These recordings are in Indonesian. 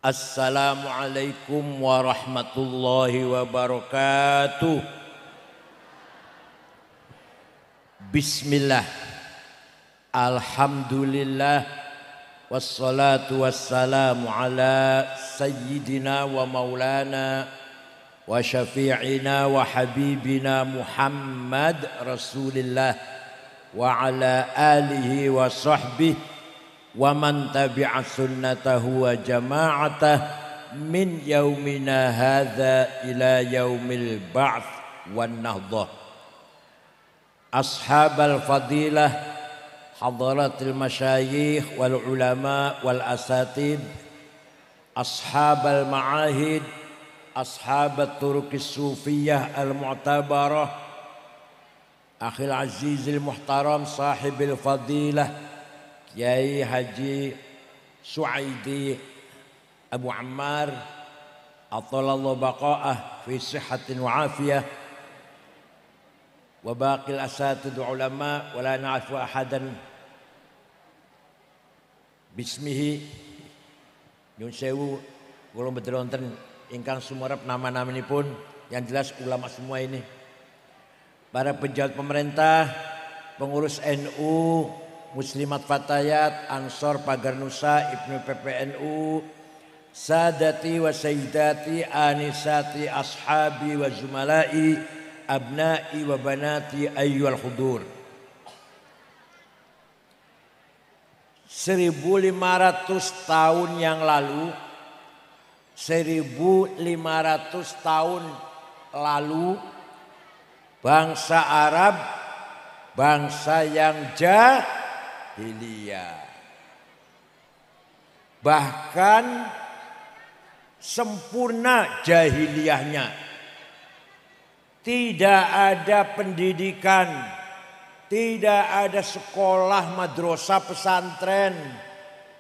Assalamualaikum warahmatullahi wabarakatuh. Bismillah. Alhamdulillah. Wassalatu wassalamu ala sayyidina wa maulana wa syafi'ina wa habibina Muhammad Rasulillah wa ala alihi wa sahbihi wa man tabi'a sunnatahu wa jama'atah min yaumina hadza ila yaumil ba'ts wan nahdhah. Ashabal fadilah, hadaratil masyayikh wal ulama wal asatid, ashabal ma'ahid, ashabat turuqis sufiyah al mu'tabarah, akhil azizil muhtaram sahibil fadilah Kiai Haji Suaidi Abu Ammar atalallahu baqa'ah fi sihhatin wa afiyah wa baqil asatid ulama wa la na'fu ahadan bismihi. Nyun sewu kula mboten wonten ingkang sumerep nama-namanipun, yang jelas ulama semua ini, para pejabat pemerintah, pengurus NU, Muslimat Fatayat, Ansor Pagar Nusa, Ibnu PPNU, Sadati wa Sayyidati, Anisati, Ashabi wa Zumalai, Abnai wa Banati ayyuhal hudur. 1500 tahun yang lalu, 1500 tahun lalu, bangsa Arab, bangsa yang jahiliyah, bahkan sempurna jahiliyahnya, tidak ada pendidikan, tidak ada sekolah madrasah pesantren,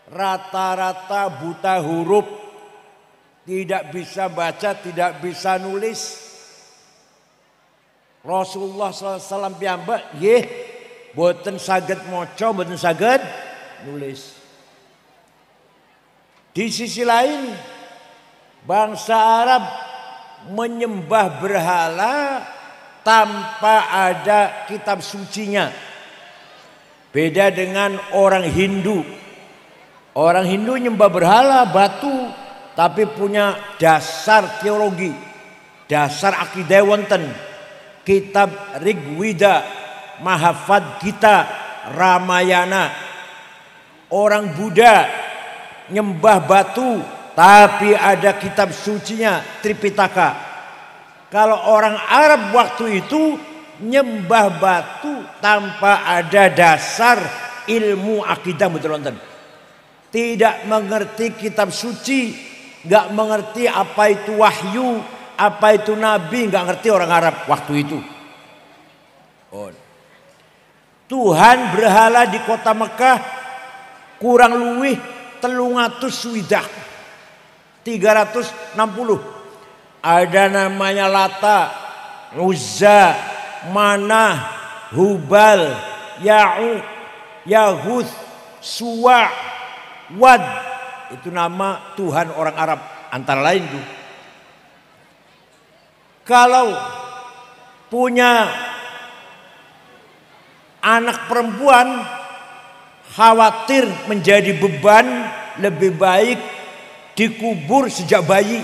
rata-rata buta huruf, tidak bisa baca, tidak bisa nulis. Rasulullah SAW piyambak nggih boten saged maca, boten saged nulis. Di sisi lain, bangsa Arab menyembah berhala tanpa ada kitab sucinya. Beda dengan orang Hindu. Orang Hindu nyembah berhala, batu, tapi punya dasar teologi, dasar akidah wonten. Kitab Rigwida, Mahafad Gita, Ramayana. Orang Buddha nyembah batu tapi ada kitab sucinya, Tripitaka. Kalau orang Arab waktu itu nyembah batu tanpa ada dasar ilmu akidah betul wonten. Tidak mengerti kitab suci, enggak mengerti apa itu wahyu, apa itu nabi, enggak ngerti orang Arab waktu itu. Tuhan berhala di kota Mekah kurang luwih 360. Ada namanya Lata, Uzza, Manah, Hubal, Ya'uq, Yahuth, Suwa', Wad. Itu nama Tuhan orang Arab antara lain tuh. Kalau punya anak perempuan khawatir menjadi beban, lebih baik dikubur sejak bayi,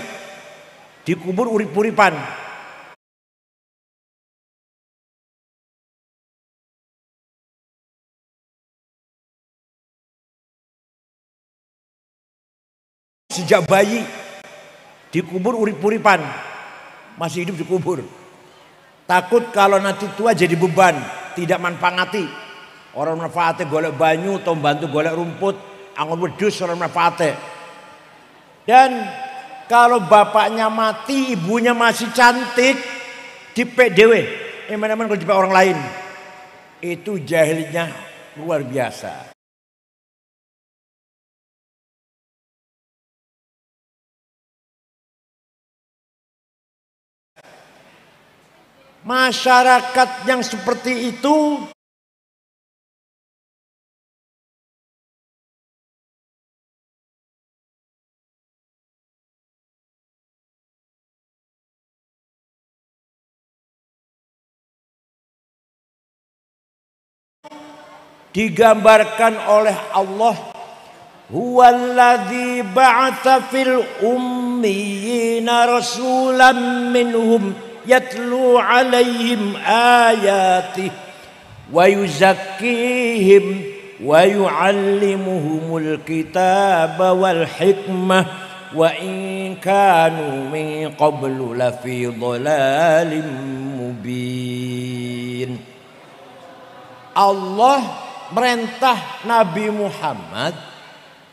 dikubur urip-uripan. Sejak bayi dikubur urip-uripan, masih hidup dikubur. Takut kalau nanti tua jadi beban, tidak manfaati. Orang manfaatnya golek banyu atau bantu golek rumput, angon wedhus orang manfaatnya. Dan kalau bapaknya mati, ibunya masih cantik, dipek dewe, emang-emang kalau dipek orang lain. Itu jahilnya luar biasa. Masyarakat yang seperti itu digambarkan oleh Allah, huwallazi ba'atsa fil ummiyina rasulan minhum yatlu alaihim ayatihi wa yuzakkihim wa yu'allimuhumul kitaba wal hikmah wa in kanu min qablu lafi dhalalin mubin. Allah merintah Nabi Muhammad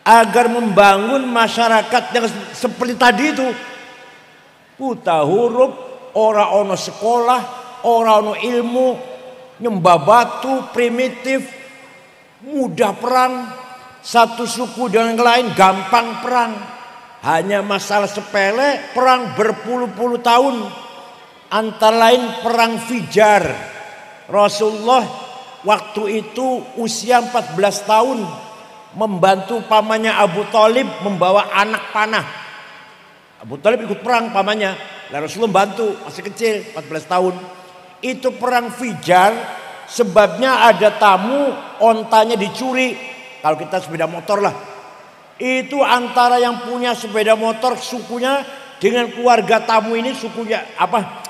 agar membangun masyarakat yang seperti tadi itu, buta huruf, ora ono sekolah, ora ono ilmu, nyembah batu, primitif, mudah perang, satu suku dengan yang lain gampang perang, hanya masalah sepele, perang berpuluh-puluh tahun, antara lain perang Fijar. Rasulullah waktu itu usia 14 tahun, membantu pamannya Abu Thalib membawa anak panah. Abu Thalib ikut perang pamannya, lalu Rasulullah bantu, masih kecil 14 tahun. Itu perang Fijar, sebabnya ada tamu ontanya dicuri. Kalau kita sepeda motor lah, itu antara yang punya sepeda motor sukunya dengan keluarga tamu ini, sukunya apa,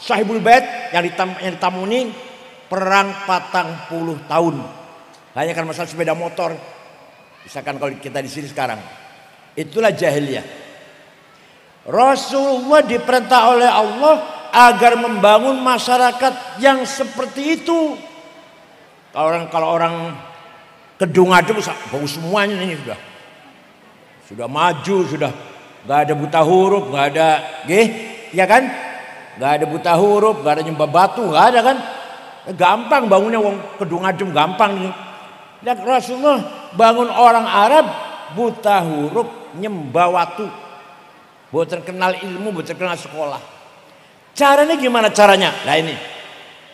Sahibul Bait yang ditamuni. Perang 40 tahun hanya karena masalah sepeda motor. Misalkan kalau kita di sini sekarang, itulah jahiliyah. Rasulullah diperintah oleh Allah agar membangun masyarakat yang seperti itu. Kalau orang Kedung Adem bagus semuanya ini, sudah maju, sudah nggak ada buta huruf, nggak ada ya kan, nggak ada buta huruf, nggak ada nyembah batu, nggak ada kan. Gampang bangunnya wong Kedung Adem, gampang nih. Dan Rasulullah bangun orang Arab buta huruf, nyembah watu, bukan kenal ilmu, bukan kenal sekolah. Caranya gimana caranya? Nah ini,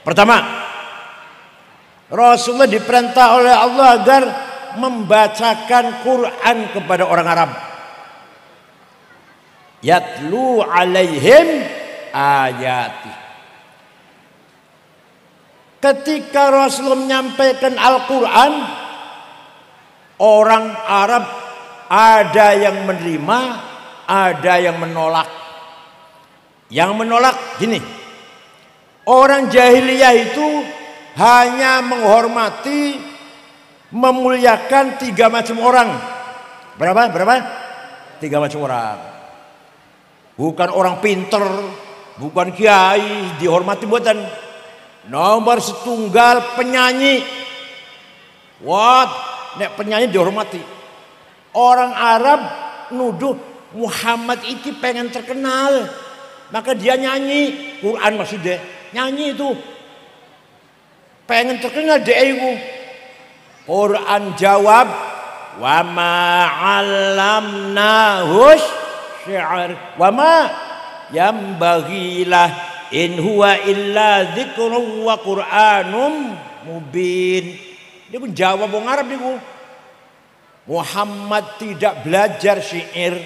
pertama, Rasulullah diperintah oleh Allah agar membacakan Quran kepada orang Arab. Yatlu alaihim ayati. Ketika Rasulullah menyampaikan Al-Quran, orang Arab ada yang menerima, ada yang menolak. Yang menolak gini, orang jahiliyah itu hanya menghormati, memuliakan 3 macam orang. Berapa? 3 macam orang. Bukan orang pinter, bukan kiai dihormati, buatan. Nomor setunggal penyanyi. Wah, nek penyanyi dihormati. Orang Arab nuduh Muhammad itu pengen terkenal, maka dia nyanyi Quran, maksudnya nyanyi itu pengen terkenal dia itu. Quran jawab, wa ma 'allamnahus syi'r wa ma yambaghilah in huwa illa dzikrun wa qur'anum mubin. Dia pun jawab wong Arab niku. Muhammad tidak belajar syair.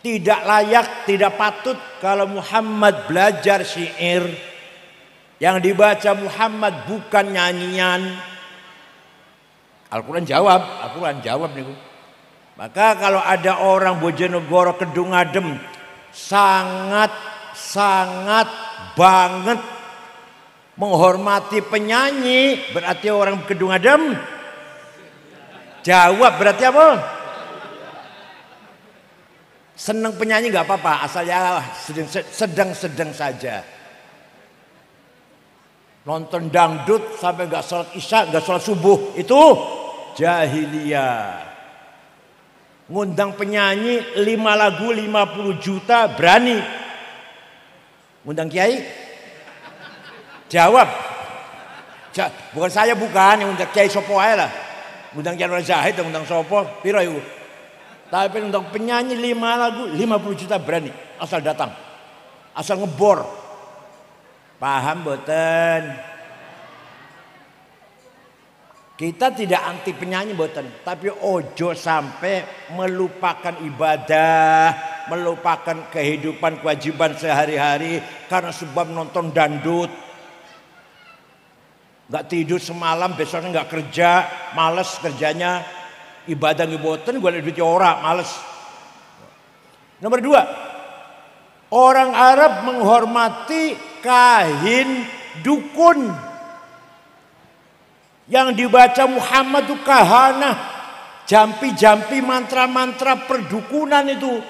Tidak layak, tidak patut kalau Muhammad belajar syair. Yang dibaca Muhammad bukan nyanyian. Al-Quran jawab niku. Maka kalau ada orang Bojonegoro Kedung Adem sangat banget menghormati penyanyi, berarti orang Kedung Adem jawab berarti apa? Seneng penyanyi nggak apa-apa, asal ya sedang saja. Nonton dangdut sampai nggak sholat isya, nggak sholat subuh, itu jahiliyah. Ngundang penyanyi 5 lagu 50 juta berani. Ngundang kiai? Jawab. Bukan saya, bukan yang ngundang kiai sopo ae lah. Ngundang Kiai Nur Zahid, ngundang sopo, piro iku. Tapi ngundang penyanyi 5 lagu 50 juta berani, asal datang. Asal ngebor. Paham boten? Kita tidak anti penyanyi boten, tapi ojo sampai melupakan ibadah, melupakan kehidupan kewajiban sehari-hari karena sebab nonton dangdut. nggak tidur semalam, besoknya nggak kerja, males kerjanya, ibadah ngiboten, gue duit ora, males. Nomor 2, orang Arab menghormati kahin dukun. Yang dibaca Muhammad itu kahana, jampi-jampi mantra-mantra perdukunan itu.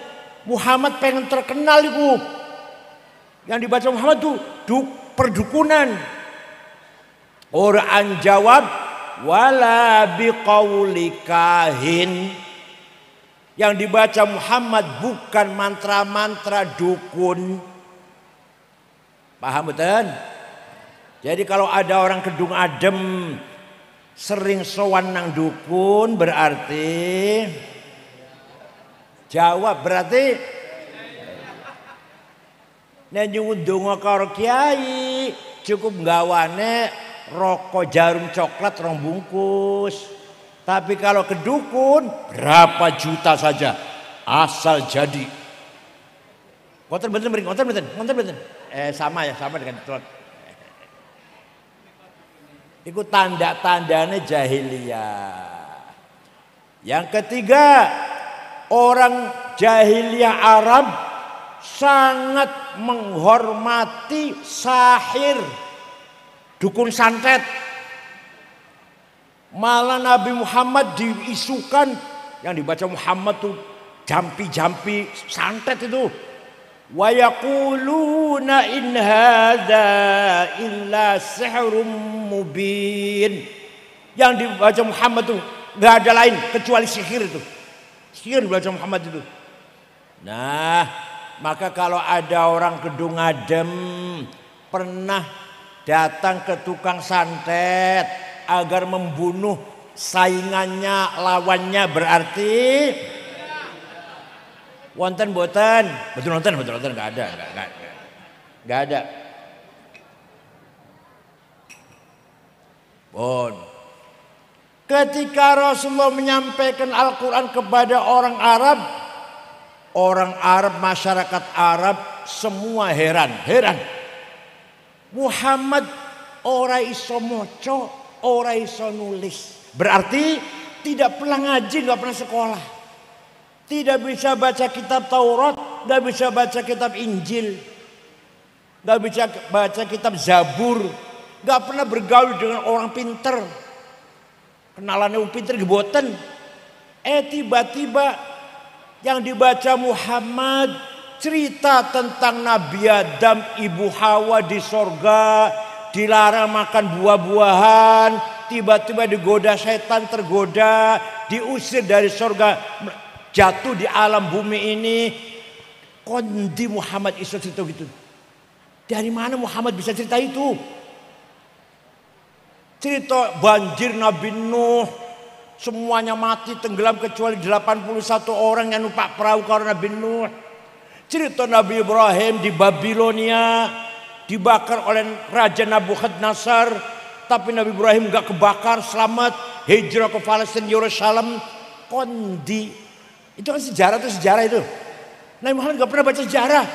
Muhammad pengen terkenal itu. Yang dibaca Muhammad itu perdukunan. Orang jawab, wala biqauli kahin. Yang dibaca Muhammad bukan mantra-mantra dukun. Paham betul? Jadi kalau ada orang kedung adem sering sowan nang dukun, berarti jawab, berarti nek nyuwun donga karo kiai cukup nggawane rokok jarum coklat 2 bungkus. Tapi kalau ke dukun berapa juta saja asal jadi. Ngoten mboten. Sama ya, sama dengan coklat. Itu tanda-tandanya jahiliyah. Yang ketiga, orang jahiliyah Arab sangat menghormati sahir, dukun santet. Malah Nabi Muhammad diisukan, yang dibaca Muhammad tuh jampi-jampi santet itu. Wa yaquluna in hadza illa sihrun mubin. Yang dibaca Muhammad tuh enggak ada lain kecuali sihir itu. Sihir dibaca Muhammad itu. Nah, maka kalau ada orang kedung adem pernah datang ke tukang santet agar membunuh saingannya, lawannya, berarti wonten boten? Betul nonton enggak ada. Bon. Ketika Rasulullah menyampaikan Al-Qur'an kepada orang Arab, masyarakat Arab semua heran. Muhammad ora iso maca, ora iso nulis. Berarti tidak pernah ngaji, enggak pernah sekolah. Tidak bisa baca kitab Taurat, tidak bisa baca kitab Injil, tidak bisa baca kitab Zabur, tidak pernah bergaul dengan orang pinter. Kenalannya orang pinter geboten. Tiba-tiba yang dibaca Muhammad cerita tentang Nabi Adam, Ibu Hawa di sorga, dilarang makan buah-buahan, tiba-tiba digoda setan, tergoda, diusir dari sorga, jatuh di alam bumi ini. Kondi Muhammad iso cerita gitu. Dari mana Muhammad bisa cerita itu? Cerita banjir Nabi Nuh, semuanya mati tenggelam kecuali 81 orang yang numpak perahu karena Nabi Nuh. Cerita Nabi Ibrahim di Babilonia dibakar oleh Raja Nabukadnezar, tapi Nabi Ibrahim gak kebakar, selamat, hijrah ke Palestina, Yerusalem. Kondi itu kan sejarah itu. Nabi Muhammad gak pernah baca sejarah.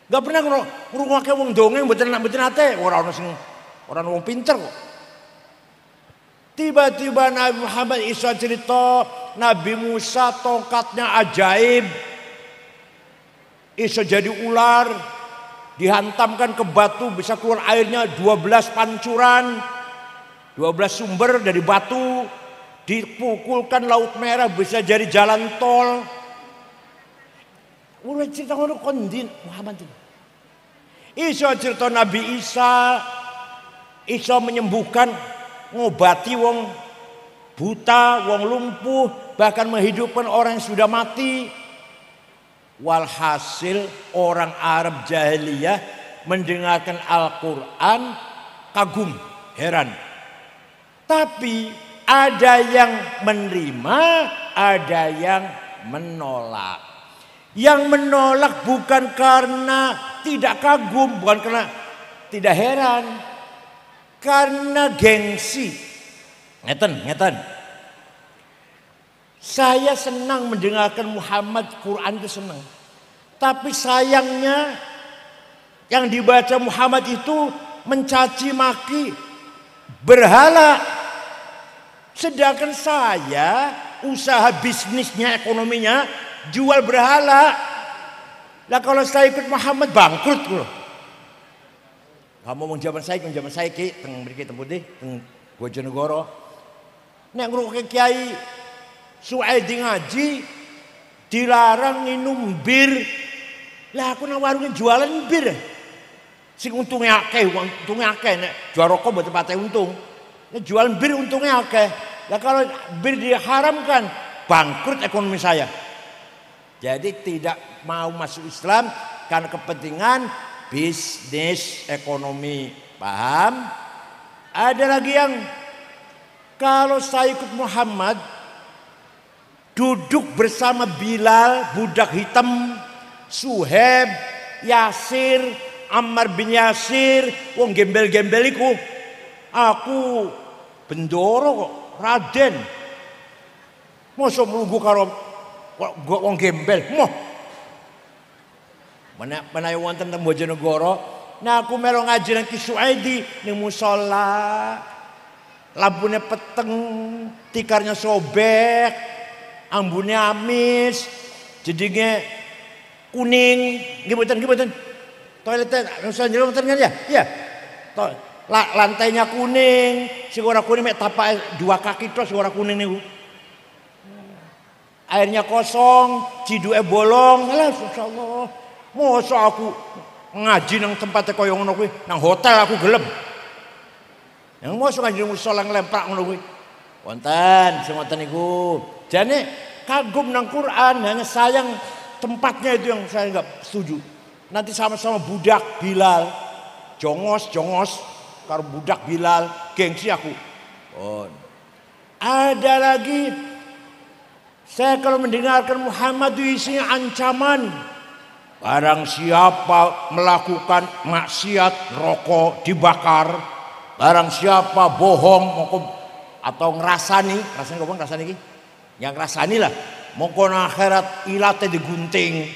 Gak pernah ngrungokake wong dongeng mboten nate, ora wong pinter kok. Tiba-tiba Nabi Muhammad iso cerita Nabi Musa tongkatnya ajaib. Iso jadi ular, dihantamkan ke batu bisa keluar airnya 12 pancuran, 12 sumber dari batu. Dipukulkan Laut Merah bisa jadi jalan tol. Udah cerita ngono kondin Muhammad itu. Iso cerita Nabi Isa, iso menyembuhkan, ngobati wong buta, wong lumpuh, bahkan menghidupkan orang yang sudah mati. Walhasil orang Arab jahiliyah mendengarkan Al-Quran kagum, heran. Tapi ada yang menerima, ada yang menolak. Yang menolak bukan karena tidak kagum, bukan karena tidak heran, karena gengsi. Ngeten. Saya senang mendengarkan Muhammad Quran itu senang. Tapi sayangnya yang dibaca Muhammad itu mencaci maki berhala. Sedangkan saya usaha bisnisnya, ekonominya jual berhala. Lah kalau saya ikut Muhammad bangkrut loh. Kamu mau zaman saya ki teng mriki teng putih teng Bojonegoro. Nek ngrungokne Kiai Suaidi ngaji dilarang minum bir. Lah aku nang warung jualan bir. Sing untungnya akeh, nek jual rokok mboten pate untung. Nek jual bir untungnya akeh. Lah kalau bir diharamkan, bangkrut ekonomi saya. Jadi tidak mau masuk Islam karena kepentingan bisnis ekonomi. Paham? Ada lagi yang kalau saya ikut Muhammad duduk bersama Bilal, budak hitam, Suhaib, Yasir, Ammar bin Yasir, wong gembel-gembel iku. Aku bendoro kok, Raden. Mosok mlungguh karo wong gembel. Moh. Menawi wonten teng Bojonegoro, nah aku melu ngaji nang Ki Suaidi ning musala. Lampune peteng, tikarnya sobek, ambune amis, jedinge kuning, nggih mboten. Toiletnya nusa jero mboten kan ya? Iya. Lantainya kuning, sing ora kuning mek tapake dua kaki tos ora kuning niku. Airnya kosong, ciduke bolong. Alah masyaallah. Mosok aku ngaji nang tempate kaya ngono kuwi, nang hotel aku gelem. Yang mosok ngaji musala nglemprak ngono kuwi. Wonten sing ngoten niku. Jane kagum nang Quran, hanya sayang tempatnya itu yang saya enggak setuju. Nanti sama-sama budak Bilal, jongos karo budak Bilal, gengsi aku. Oh. Ada lagi, saya kalau mendengarkan Muhammad itu isinya ancaman. Barang siapa melakukan maksiat, rokok dibakar. Barang siapa bohong atau ngerasani iki, yang ngerasani lah, mongko akhirat ilate digunting.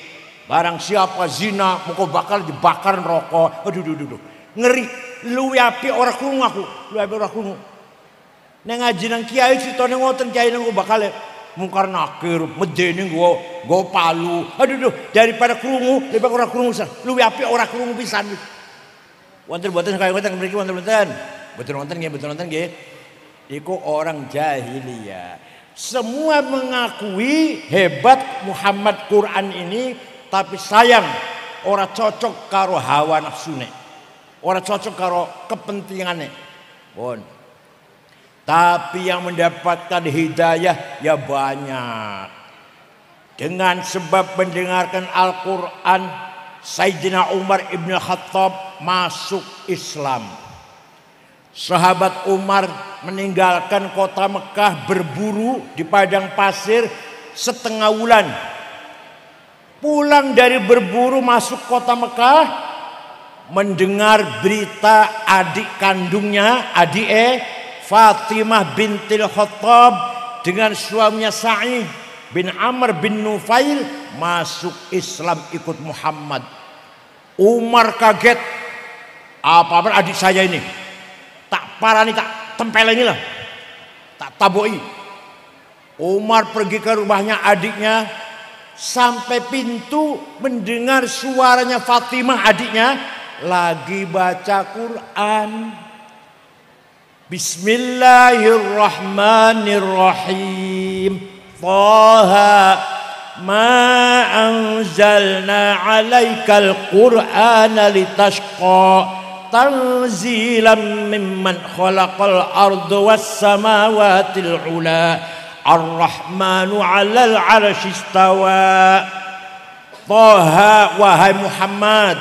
Barang siapa zina, mongko bakal dibakar rokok. Aduh. Ngeri, luwih apik ora krungu aku, luwih apik ora krungu. Nek ngaji nang kiai citane ngoten, kiai nang bakal mungkar nakir, medeni nggo palu. Aduh, daripada krungu, lebih baik ora krungu, luwih apik ora krungu pisan. Wonten boten kaya ngoten mriki wonten. Boten wonten nggih. Iku orang jahiliyah. Semua mengakui hebat Muhammad Quran ini, tapi sayang ora cocok karo hawa nafsune. Ora cocok karo kepentingane. Pun. Tapi yang mendapatkan hidayah ya banyak. Dengan sebab mendengarkan Al-Quran, Sayyidina Umar ibn Khattab masuk Islam. Sahabat Umar meninggalkan kota Mekah berburu di padang pasir setengah bulan. Pulang dari berburu masuk kota Mekah, mendengar berita adik kandungnya, Fatimah bintil Khattab dengan suaminya Sa'id bin Amr bin Nufail masuk Islam ikut Muhammad. Umar kaget, apa adik saya ini? Tak parani, tak tempeleni lah, tak taboi. Umar pergi ke rumahnya adiknya, sampai pintu mendengar suaranya Fatimah adiknya lagi baca Quran. Bismillahirrahmanirrahim. Taha ma anzalna 'alaikal Qur'ana litashqa tanzilan mimman khalaqal arda was samawatil 'ula ar-rahmanu 'alal 'arsy istawa. Taha, wahai Muhammad,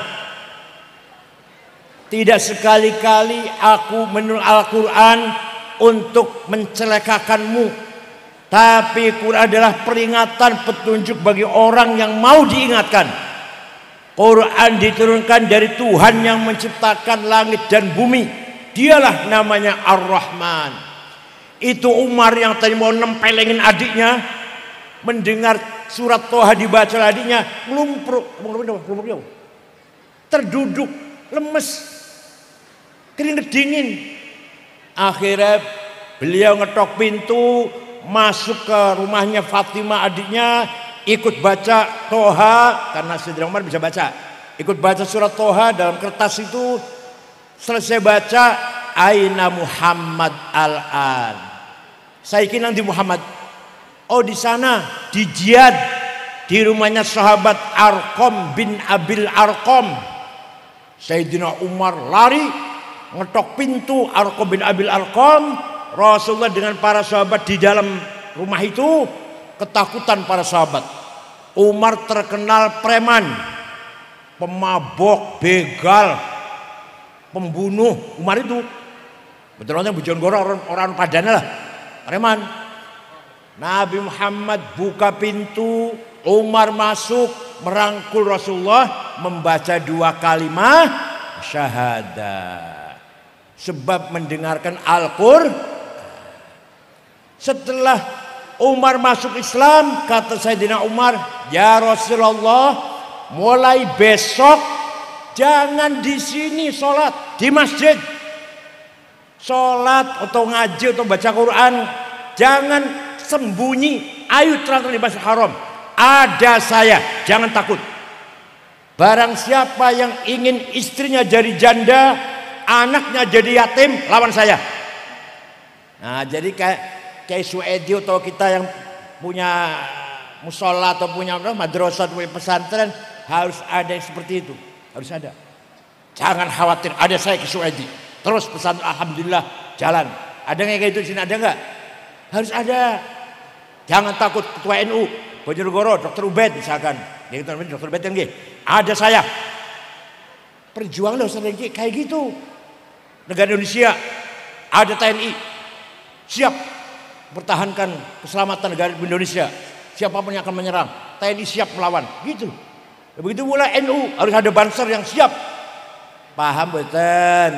tidak sekali-kali aku menurut Al-Quran untuk mencelakakanmu, tapi Quran adalah peringatan, petunjuk bagi orang yang mau diingatkan. Quran diturunkan dari Tuhan yang menciptakan langit dan bumi. Dialah namanya Ar-Rahman. Itu Umar yang tadi mau nempelengin adiknya, mendengar surat Toha dibaca adiknya, melumpruk, terduduk, lemes. keringet dingin. Akhirnya beliau ngetok pintu, masuk ke rumahnya Fatimah adiknya, ikut baca Toha, karena Sayyidina Umar bisa baca, ikut baca surat Toha dalam kertas itu. Selesai baca, Aina Muhammad al-an, saya kira di Muhammad. Oh di sana, di jihad, di rumahnya sahabat Arqam bin Abil Arqam. Sayyidina Umar lari, ngetok pintu Arqam bin Abil Arqam. Rasulullah dengan para sahabat di dalam rumah itu, ketakutan para sahabat. Umar terkenal preman, pemabok, begal, pembunuh. Umar itu betul-betul Bojonegoro orang padana lah, preman. Nabi Muhammad buka pintu, Umar masuk, merangkul Rasulullah, membaca 2 kalimat syahadah. Sebab mendengarkan Al-Qur'an. Setelah Umar masuk Islam, kata Sayyidina Umar, ya Rasulullah, mulai besok jangan di sini sholat, di masjid. Sholat atau ngaji atau baca Quran, jangan sembunyi, ayo terang-terang di Masjidil Haram. Ada saya, jangan takut. Barang siapa yang ingin istrinya jadi janda, anaknya jadi yatim, lawan saya. Nah, jadi kayak Suedi atau kita yang punya musola atau punya madrasah, punya pesantren, harus ada yang seperti itu, harus ada. Jangan khawatir, ada saya ke Suedi. Terus pesan alhamdulillah jalan. Ada yang kayak gitu di sini, ada nggak? Harus ada. Jangan takut. Ketua NU Bojonegoro, Dr. Ubed misalkan, Dr. Ubed yang ada saya. Perjuangan harus kayak gitu. Negara Indonesia ada TNI siap pertahankan keselamatan negara Indonesia. Siapapun yang akan menyerang, TNI siap melawan. Gitu. Begitu pula NU harus ada Banser yang siap. Paham betul?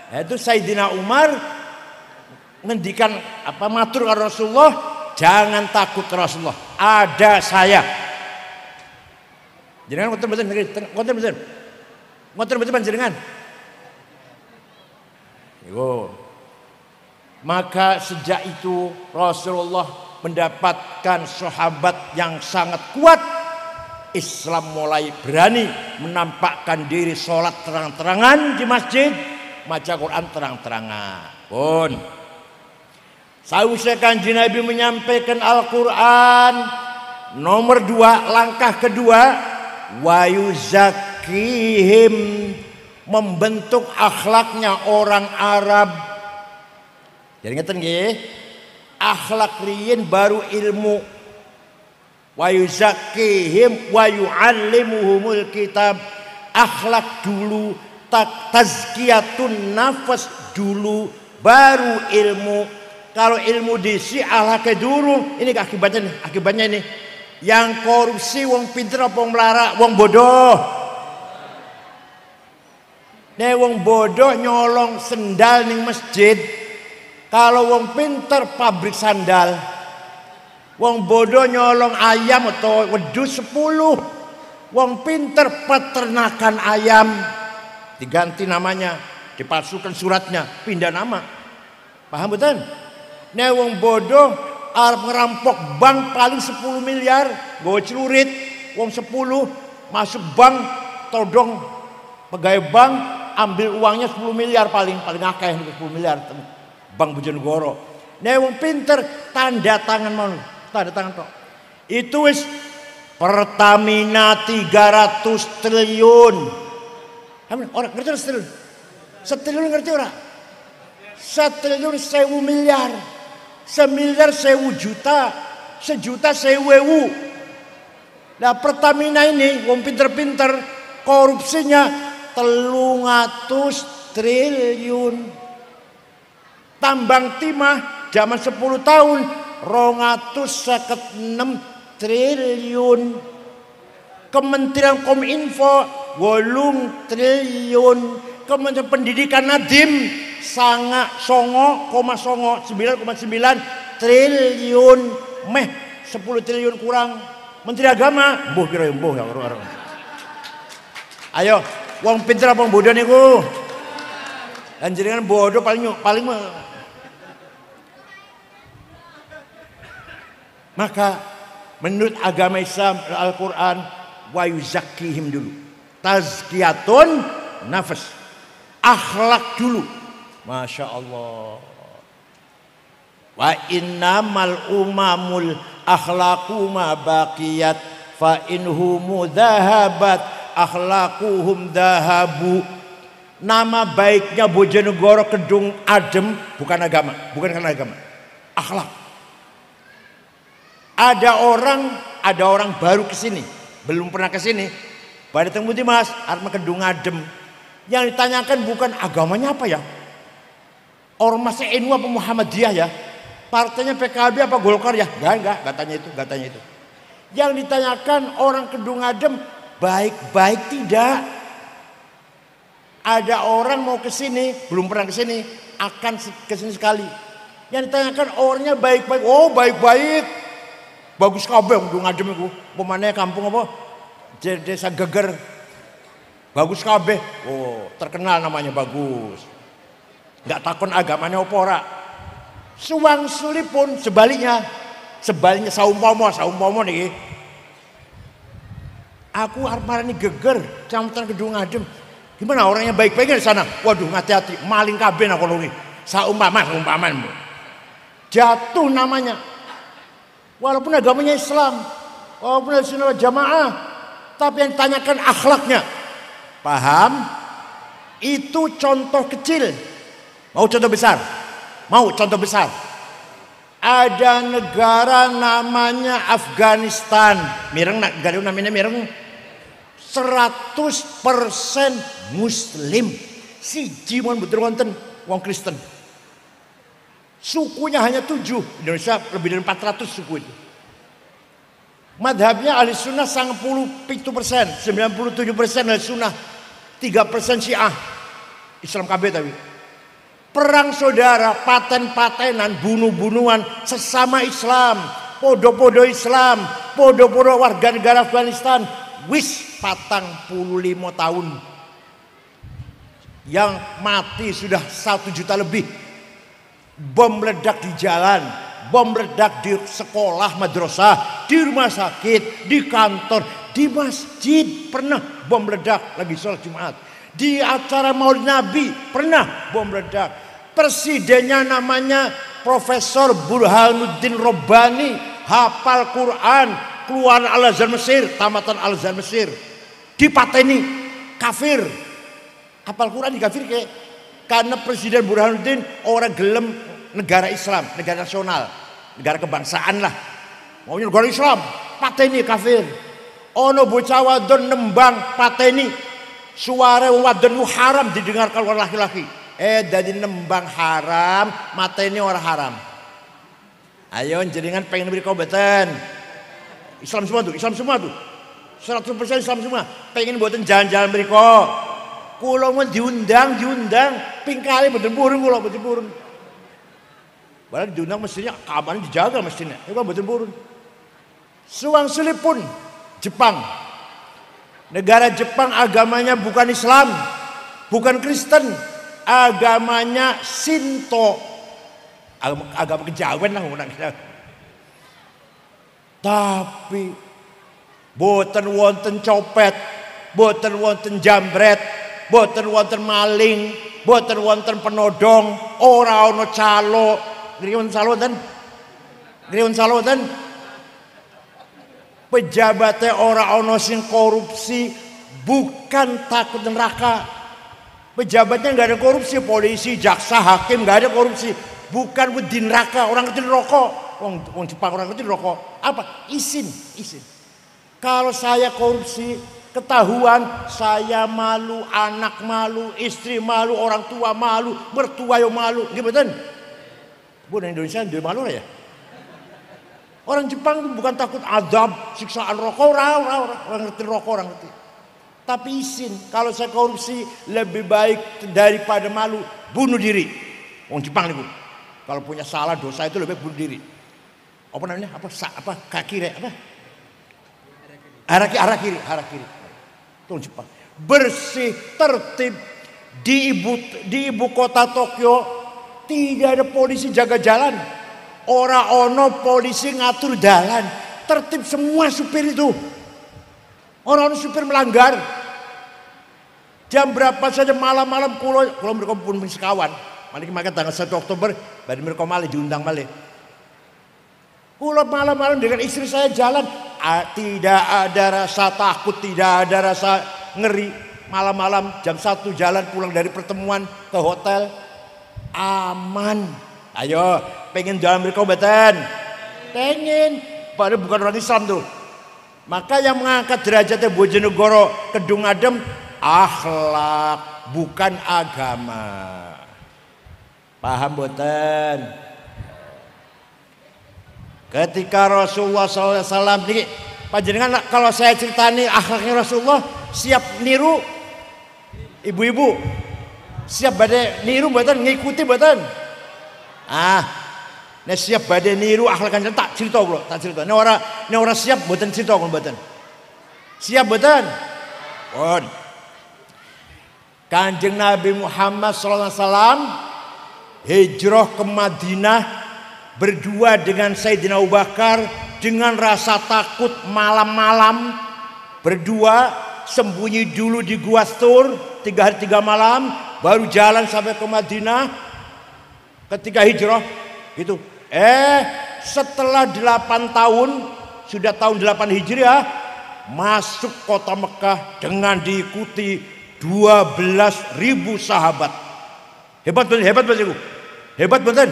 Itu Sayyidina Umar ngendikan matur ke Rasulullah, jangan takut Rasulullah, ada saya. Jenengan ngoten betul jenengan. Yo. Maka sejak itu Rasulullah mendapatkan sahabat yang sangat kuat. Islam mulai berani menampakkan diri, sholat terang-terangan di masjid, baca Quran terang-terangan. Pun sausnya Kanjeng Nabi menyampaikan Al-Quran, nomor 2, langkah kedua, wa yuzakihim, membentuk akhlaknya orang Arab. Jadi ngeten nggih, akhlak riyin baru ilmu. Wa yuzakihim wa yu'allimuhumul kitab, akhlak dulu, tazkiyatun nafas dulu, baru ilmu. Kalau ilmu disi akhlaknya dulu, ini akibatnya ini. Yang korupsi wong pinter apa wong melara, wong bodoh. Nek wong bodoh nyolong sendal ning masjid, kalau wong pinter pabrik sandal. Wong bodoh nyolong ayam atau wedhus 10. Wong pinter peternakan ayam, diganti namanya, dipalsukan suratnya, pindah nama. Paham betul? Nek wong bodoh arep ngerampok bank paling 10 miliar, nggawa celurit, wong 10 masuk bank, todong pegawai bank, ambil uangnya 10 miliar paling akeh 10 miliar Bank Bojonegoro. Nek wong pinter tanda tangan mau, tanda tangan tok. Itu wis Pertamina 300 triliun. Orang ngerti triliun? Setriliun ngerti ora? Setriliun 1000 miliar. Semiliar 1000 juta. Sejuta 1000. Nah Pertamina ini wong pinter-pinter korupsinya 300 triliun. Tambang timah zaman 10 tahun 256 triliun. Kementerian Kominfo 8 triliun. Kementerian Pendidikan Nadiem 9,9 triliun. Meh 10 triliun kurang. Menteri Agama mbuh piro mbuh ya orang. Ayo wong pinter apa bodoh niku? Dan jenengan bodoh paling maka menurut agama Islam Al-Quran wa yuzakkihim dulu, tazkiyatun nafas, akhlak dulu. Masya Allah. Wa innamal umamul akhlaqu ma baqiyat fa inhumu dhahabat akhlaquhum dhahabu. Nama baiknya Bojonegoro Kedung Adem bukan agama, bukan karena agama, akhlak. Ada orang baru ke sini, belum pernah ke sini. Pada temu di Mas, arma Kedung Adem. Yang ditanyakan bukan agamanya apa ya? Ormasnya NU apa Muhammadiyah ya? Partainya PKB apa Golkar ya? Enggak tanya itu. Yang ditanyakan orang Kedung Adem baik-baik tidak. Ada orang mau ke sini, belum pernah ke sini, akan ke sini sekali. Yang ditanyakan orangnya baik-baik. Oh, baik-baik. Bagus kabeh Kedung Adem iku. Pemane kampung apa? Desa Geger. Bagus kabeh. Oh, terkenal namanya bagus. Enggak takon agamanya apa ora. Suwang Suli pun sebaliknya saumpama niki. Aku arep marani Geger, Kecamatan Kedung Adem. Gimana orangnya baik-baiknya di sana? Waduh, hati-hati, maling kabeh nak kolongi. Saumpaman. Jatuh namanya. Walaupun agamanya Islam, walaupun Ahlussunnah Jamaah, tapi yang ditanyakan akhlaknya. Paham? Itu contoh kecil. Mau contoh besar? Ada negara namanya Afghanistan. Negara namanya 100% Muslim. Siji mon betul wonten wong Kristen. Sukunya hanya 7. Indonesia lebih dari 400 suku itu. Madhabnya Ahlussunnah 97%, 97% Ahlussunnah, 3% Syiah. Islam KB tapi. Perang saudara, paten-patenan, bunuh-bunuhan sesama Islam, podo-podo Islam, podo-podo warga negara Afghanistan. Wis 45 tahun. Yang mati sudah 1 juta lebih. Bom meledak di jalan, bom meledak di sekolah, madrasah, di rumah sakit, di kantor, di masjid pernah bom meledak lagi sholat Jumat. Di acara Maulid Nabi pernah bom meledak. Presidennya namanya Profesor Burhanuddin Robbani, hafal Quran, keluar Al-Azhar Mesir, tamatan Al-Azhar Mesir, dipateni kafir. Hafal Quran dikafir karena Presiden Burhanuddin orang gelem negara Islam, negara nasional, negara kebangsaan lah. Maunya negara Islam, pateni kafir. Ono bocah wadon nembang pateni. Suara wadon itu haram didengarkan oleh laki-laki. Jadi nembang haram, mateni orang haram. Ayo jenengan pengen beri kobetan. Islam semua tuh. 100% Islam semua. Pengen buatan jalan-jalan beriko. Kulo mau diundang, pingkali betul burung. Padahal diundang mestinya keamanan dijaga mestinya. Itu betul burung. Suwang Suli pun Jepang. Negara Jepang agamanya bukan Islam, bukan Kristen, agamanya Shinto. Agama kejawen lah orang kita. Tapi boten wonten copet, boten wonten jambret, boten wonten maling, boten wonten penodong, ora ono calo. Griwon salo dan pejabatnya ora ono sing korupsi, bukan takut neraka. Pejabatnya nggak ada korupsi, polisi, jaksa, hakim nggak ada korupsi, bukan wedi neraka. Orang kecil rokok, orang Jepang orang kecil rokok. Apa? Isin. Kalau saya korupsi, ketahuan, saya malu, anak malu, istri malu, orang tua malu, mertua yo malu, gitu kan? Bu, di Indonesia dia malu ya. Orang Jepang bukan takut azab, siksaan rokok, orang ngerti rokok, orang ngerti. Tapi isin, kalau saya korupsi lebih baik daripada malu, bunuh diri. Orang Jepang nih bu, kalau punya salah dosa itu lebih baik bunuh diri. Apa namanya? Kaki apa? Arah kiri. Itu orang Jepang. Bersih, tertib, Di ibu kota Tokyo tidak ada polisi jaga jalan. Ora ono polisi ngatur jalan. Tertib semua supir itu. Orang supir melanggar. Jam berapa saja malam-malam kalau mereka pun sekawan. Mari kita tanggal 1 Oktober bari mereka malih diundang malih. Kulo malam-malam dengan istri saya jalan, tidak ada rasa takut, tidak ada rasa ngeri. Malam-malam jam 1 jalan pulang dari pertemuan ke hotel, aman. Ayo, pengen jalan mereka mboten? Pengen. Padahal bukan orang Islam tuh. Maka yang mengangkat derajatnya Bojonegoro Kedung Adem akhlak, bukan agama. Paham mboten? Ketika Rasulullah SAW ini, panjenengan kalau saya ceritani akhlaknya Rasulullah, siap niru ibu-ibu, siap badai niru mboten, ngikuti mboten? Nek siap badai niru akhlakan tak cerita kula, tak cerita. Nek ora siap mboten cerita kula mboten. Siap mboten? Pun. Kanjeng Nabi Muhammad SAW hijrah ke Madinah berdua dengan Sayyidina Abu Bakar dengan rasa takut malam-malam, berdua sembunyi dulu di Gua Thur 3 hari 3 malam, baru jalan sampai ke Madinah ketika hijrah itu. Setelah 8 tahun, sudah tahun 8 Hijriah, masuk kota Mekah dengan diikuti 12.000 sahabat. Hebat betul, hebat betul, hebat betul.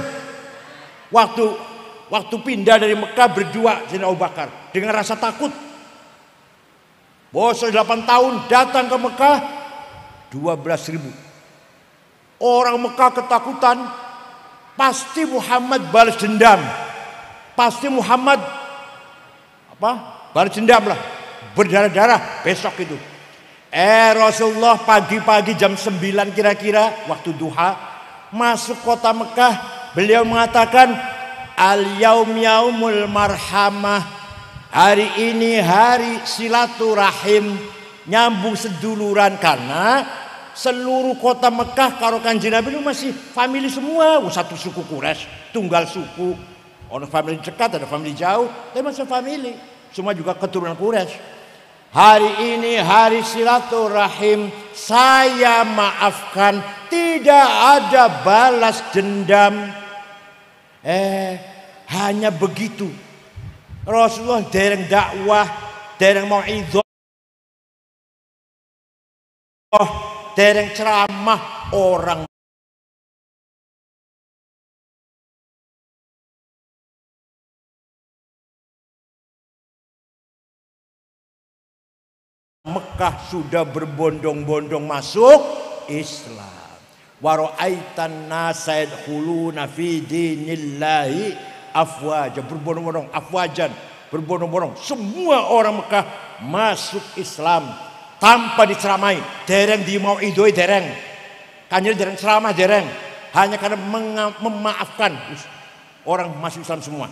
Waktu pindah dari Mekah berdua Sayyidina Abu Bakar dengan rasa takut. Bos 8 tahun datang ke Mekah 12.000. Orang Mekah ketakutan. Pasti Muhammad balas dendam. Pasti Muhammad balas dendam lah. Berdarah-darah besok itu. Rasulullah pagi-pagi jam 9 kira-kira waktu duha masuk kota Mekah. Beliau mengatakan al-yaum yaumul marhamah. Hari ini hari silaturahim, nyambung seduluran, karena seluruh kota Mekah karo Kanjeng Nabi itu masih family semua. Satu suku Quraisy, tunggal suku. Orang family dekat, ada family jauh, tapi masih family. Semua juga keturunan Quraisy. Hari ini hari silaturahim, saya maafkan, tidak ada balas dendam. Hanya begitu. Rasulullah dereng dakwah, dereng mau'idhah, dereng ceramah, orang Mekah sudah berbondong-bondong masuk Islam. Wa ra'aitan nasa yadkhuluna fi dinillahi afwaja, berbondong-bondong, afwajan, berbondong-bondong. Semua orang Mekah masuk Islam tanpa diceramai, dereng di mau'idhoi, dereng kanjeng dereng ceramah, dereng, hanya karena memaafkan orang masuk Islam semua.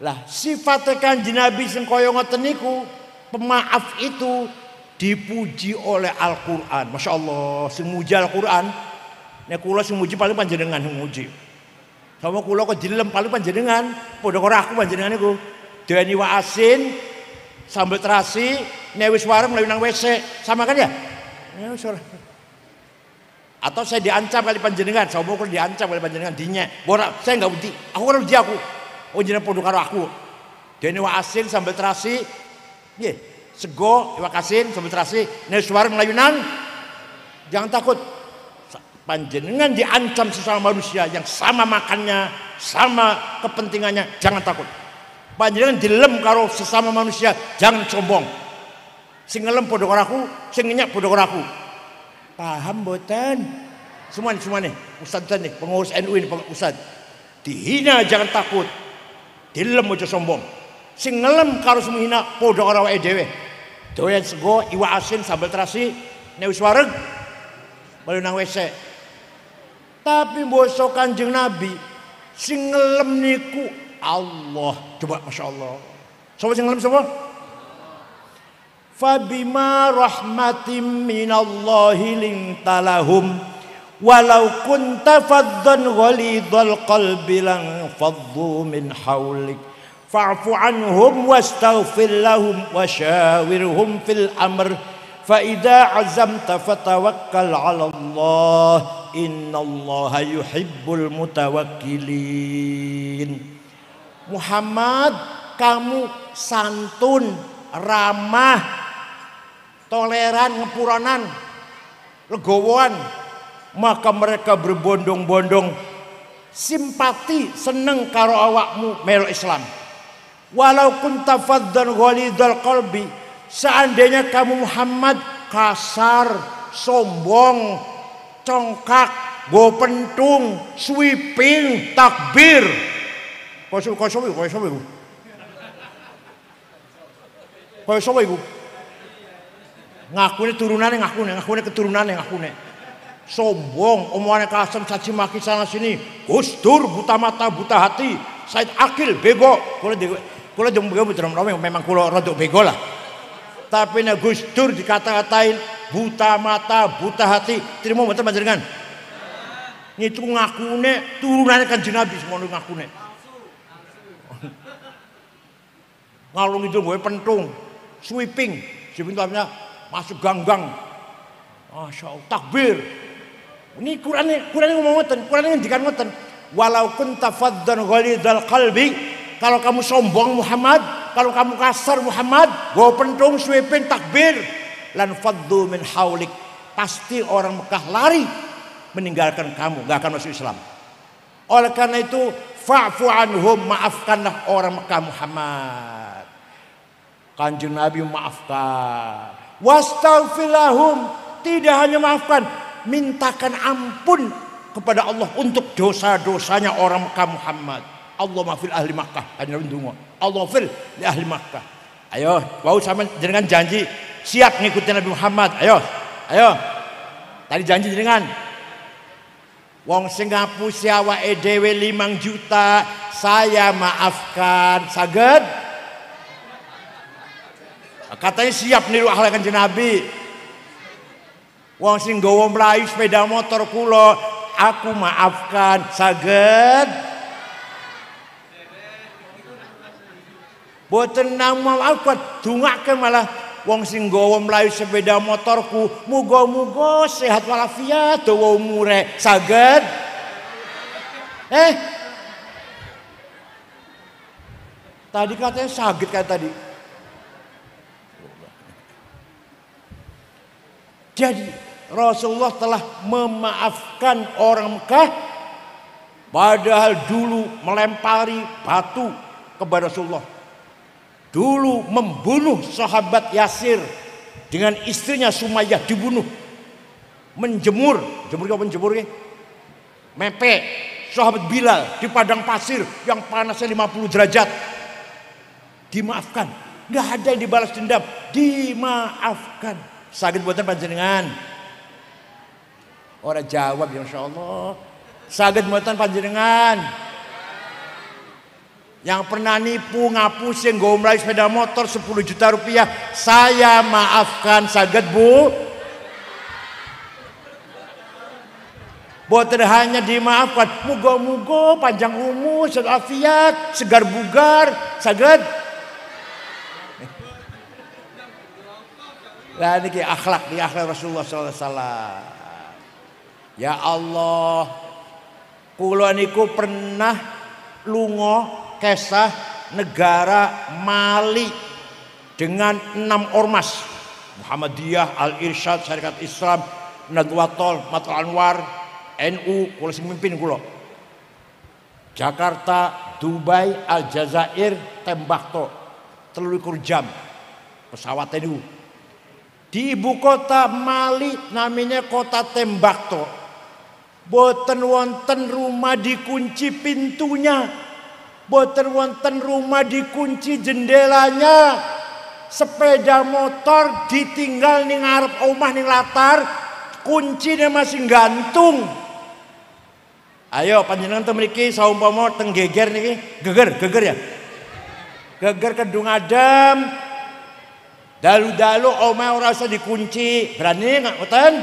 Lah sifat kanjeng Nabi sing kaya ngoten niku, pemaaf itu dipuji oleh Al-Quran. Masya Allah, sing muji Al-Quran. Nek kula sing muji paling panjenengan sing muji. Sama kula kok dilem paling panjenengan. Padha karo aku panjenengan niku. Deni wa asin, sambel terasi, nek wis warem mlayu nang WC. Sama kan ya? Ya wis ora. Atau saya diancam kali panjenengan, sama kula diancam kali panjenengan dinyek. Ora, saya enggak wedi. Aku kan wedi aku. Oh jenengan padha karo aku. Deni wa asin, sambel terasi, nggih, sego, iwak asin, sambal terasi, nek suwareng mlayu nang, jangan takut. Panjenengan diancam sesama manusia yang sama makannya, sama kepentingannya, jangan takut. Panjenengan dilem karo sesama manusia, jangan sombong. Sing ngelem padha karo aku, sing ngenyak padha karo aku. Paham mboten? Semuanya, ustaz nih, pengurus NU ini, ustaz. Dihina jangan takut. Dilem aja sombong. Sing ngelem karo semihina padha karo awake dhewe. Doyan sego, iwak asin, sambal terasi, nek wis wareg mlayu nang WC. Tapi basa Kanjeng Nabi sing ngelem niku Allah. Coba Masya Allah. Sapa sing ngelem sapa? Fabima rahmatim minallahi lintalahum walau kunta faddan ghalidhal qalbi lang faddu min hawlik fa'fu anhum wastaghfir lahum wasyawirhum fil amr fa idza azamta fatawakkal 'ala Allah innallaha yuhibbul mutawakkilin. Muhammad, kamu santun, ramah, toleran, ngepuranan, legowoan, maka mereka berbondong-bondong simpati, seneng karo awakmu melo Islam. Walau kunta faddan ghalidhal qalbi, seandainya kamu Muhammad kasar, sombong, congkak, go pentung, sweeping, takbir. Kosowe iku. Ngakune turunane ngakune keturunane ngakune. Sombong, omongane kasar, caci maki sana sini. Gus Dur buta mata, buta hati. Said Akil bego. Kula jeng bego memang kula rada bego lah. Tapi nek Gus Dur dikata-katain buta mata, buta hati, terima mboten panjenengan? Niku ngakune turunane Kanjeng Nabi semono ngakune. Ngalung itu gue pentung, sweeping itu artinya masuk gang-gang, masya Allah, takbir. Ini Quran ngomong ngoten, Quran ngendikan ngoten. Walau kunta faddan ghalidhal qalbi, kalau kamu sombong Muhammad, kalau kamu kasar Muhammad, gue pentung, sweeping, takbir, lan faddu min haulik, pasti orang Mekah lari meninggalkan kamu, gak akan masuk Islam. Oleh karena itu, fa'fu anhum, maafkanlah orang Mekah Muhammad. Kanjeng Nabi maafkan. Wastaghfir lahum, tidak hanya maafkan, mintakan ampun kepada Allah untuk dosa-dosanya orang Mekah Muhammad. Allahumma fil ahli Makkah, kanjeng Nabi ndonga. Allahumma fil li ahli Makkah. Ayo, wau sampean jenengan janji siap ngikutin Nabi Muhammad. Ayo. Tadi janji jenengan. Wong sing ngapusi awake dhewe 5 juta, saya maafkan. Saged? Katanya siap niru akhlak Kanjeng Nabi. Wong sing nggawa mlayu sepeda motor kula, aku maafkan. Saged? Boten nang maafkan, dongake malah wong sing nggawa mlayu sepeda motorku, muga-muga sehat walafiat dawa umure. Saged? Tadi katanya saged kayak tadi. Jadi Rasulullah telah memaafkan orang Mekah, padahal dulu melempari batu kepada Rasulullah. Dulu membunuh sahabat Yasir dengan istrinya Sumayyah dibunuh. Menjemur mepe sahabat Bilal di padang pasir yang panasnya 50 derajat. Dimaafkan, nggak ada yang dibalas dendam, dimaafkan. Saged buatan panjenengan. Orang jawab ya Masya Allah. Saged buatan panjenengan. Yang pernah nipu ngapusi nggawa mlayu sepeda motor 10 juta rupiah, saya maafkan. Saged Bu? Boten hanya dimaafkan, muga-muga panjang umur, sehat afiat, segar bugar. Saged? Lah niki akhlak Rasulullah sallallahu alaihi wasallam. Ya Allah, kula niku pernah lunga kesah negara Mali dengan 6 ormas. Muhammadiyah, Al-Irsyad, Syarikat Islam, Nadwatul Matul Anwar, NU, kula sing mimpin kula. Jakarta, Dubai, Aljazair, Tembakau. 23 jam pesawat niku. Di ibu kota Mali namanya kota Tembakau. Boten wonten rumah dikunci pintunya. Boten wonten rumah dikunci jendelanya. Sepeda motor ditinggal ning ngarep omah ning latar, kuncinya masih gantung. Ayo panjenengan teng mriki saumpama teng geger niki, geger ya. Geger kedung adem. Dalu-dalu omah ora usah dikunci. Berani nggak ngoten?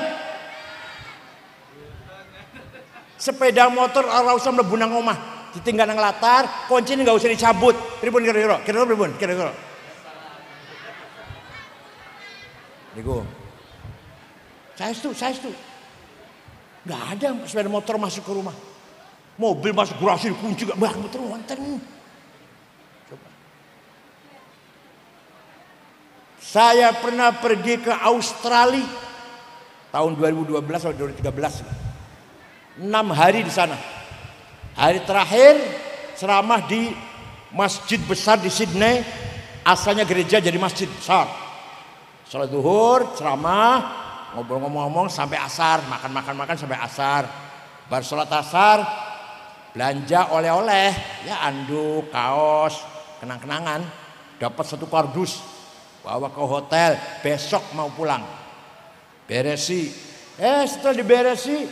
Sepeda motor ora usah mlebu nang omah. Ditinggal nang latar, kunci ini nggak usah dicabut. Pripun kira-kira? Kira-kira pripun? Kira-kira. Niku. Saya itu. Nggak ada sepeda motor masuk ke rumah. Mobil masuk garasi dikunci gak bang motor wonten. Coba. Saya pernah pergi ke Australia tahun 2012 atau 2013. 6 hari di sana. Hari terakhir ceramah di masjid besar di Sydney. Asalnya gereja jadi masjid besar. Salat zuhur, ceramah, ngobrol-ngomong sampai asar, makan sampai asar. Baru salat asar, belanja oleh-oleh, ya anduk, kaos, kenang-kenangan, dapat 1 kardus, bawa ke hotel, besok mau pulang. Beresi. Setelah diberesi,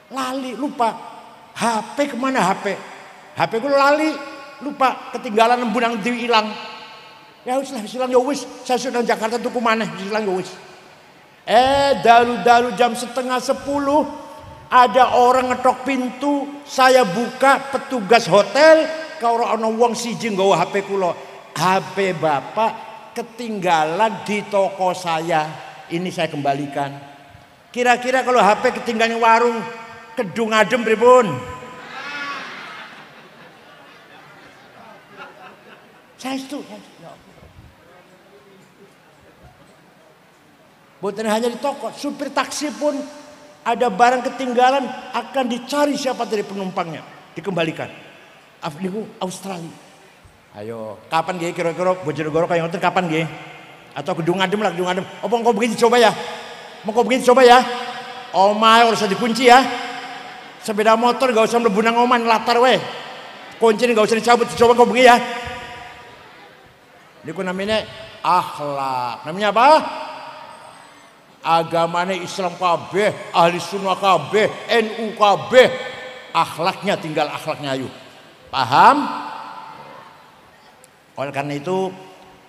lali, lupa. HP kemana HP? HP ku lali, lupa, ketinggalan embunang dewi hilang. Ya wis lah, hilang ya wis. Saya sudah Jakarta tuku maneh, hilang ya wis. Dalu-dalu jam setengah 10 ada orang ngetok pintu, saya buka, petugas hotel, kalau ana wong siji nggawa HP kula. HP Bapak ketinggalan di toko saya. Ini saya kembalikan. Kira-kira kalau HP ketinggalan warung kedung adem pripun? Saya itu. Bukan hanya di toko, supir taksi pun ada barang ketinggalan akan dicari siapa dari penumpangnya, dikembalikan. Niku Australia. Ayo, kapan nggih kira-kira Bojonegoro kaya ngoten kapan nggih? Atau Kedung Adem lah, Kedung Adem. Apa engko begini coba ya? Mengko begini coba ya. Omah ora usah dikunci ya. Sepeda motor enggak usah mlebu nang omah latar we. Kunci enggak usah dicabut, coba engko begini ya. Niku namanya akhlak. Namanya apa? Agamanya Islam kabeh, ahli sunnah kabeh, NU kabeh, akhlaknya tinggal akhlaknya ayu. Paham? Oleh karena itu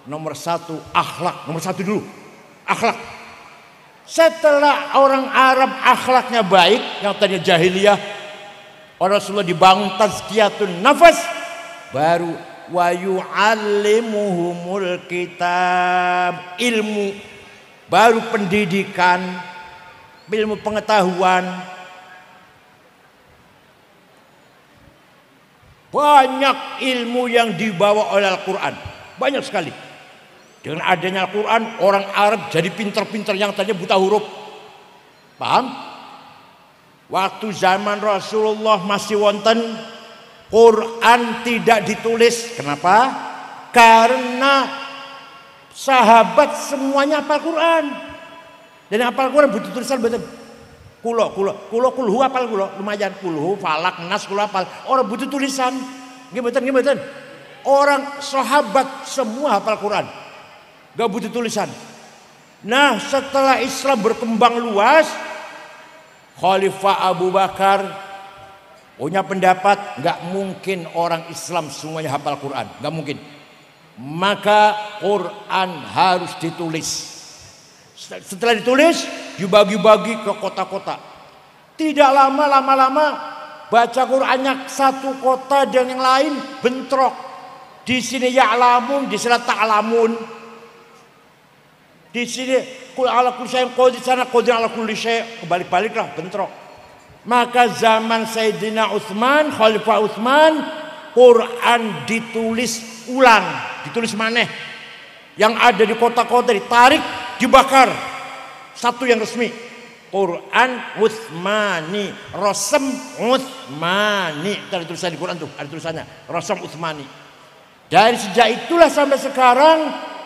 nomor 1 akhlak, nomor 1 dulu akhlak. Setelah orang Arab akhlaknya baik, yang tadinya jahiliyah, Rasulullah dibangun tazkiyatun nafas, baru wa yu'allimuhumul kitab, ilmu. Baru pendidikan, ilmu pengetahuan. Banyak ilmu yang dibawa oleh Al-Quran, banyak sekali. Dengan adanya Al-Quran, orang Arab jadi pintar-pintar yang tadinya buta huruf. Paham? Waktu zaman Rasulullah masih wonten, Quran tidak ditulis. Kenapa? Karena sahabat semuanya hafal Quran. Dan hafal Quran butuh tulisan betul. Kulhu hafal kulo lumayan, kulhu, falak, nas kulo hafal. Orang butuh tulisan. Nggih mboten. Orang sahabat semua hafal Quran. Gak butuh tulisan. Nah, setelah Islam berkembang luas, Khalifah Abu Bakar punya pendapat gak mungkin orang Islam semuanya hafal Quran, gak mungkin. Maka Quran harus ditulis. Setelah ditulis, dibagi-bagi ke kota-kota. Tidak lama-lama baca Qurannya satu kota dan yang lain bentrok. Di sini ya'lamun, di sana ta'lamun. Di sini qul ala kulli syai'in qadir, di sana qadir ala kulli syai', kebalik-baliklah bentrok. Maka zaman Sayyidina Utsman, Khalifah Utsman, Quran ditulis ulang, ditulis maneh. Yang ada di kota-kota ditarik, dibakar. Satu yang resmi. Quran Utsmani, Rasam Utsmani. Ada tulisan di Quran tuh, ada tulisannya, Rasam Utsmani. Dari sejak itulah sampai sekarang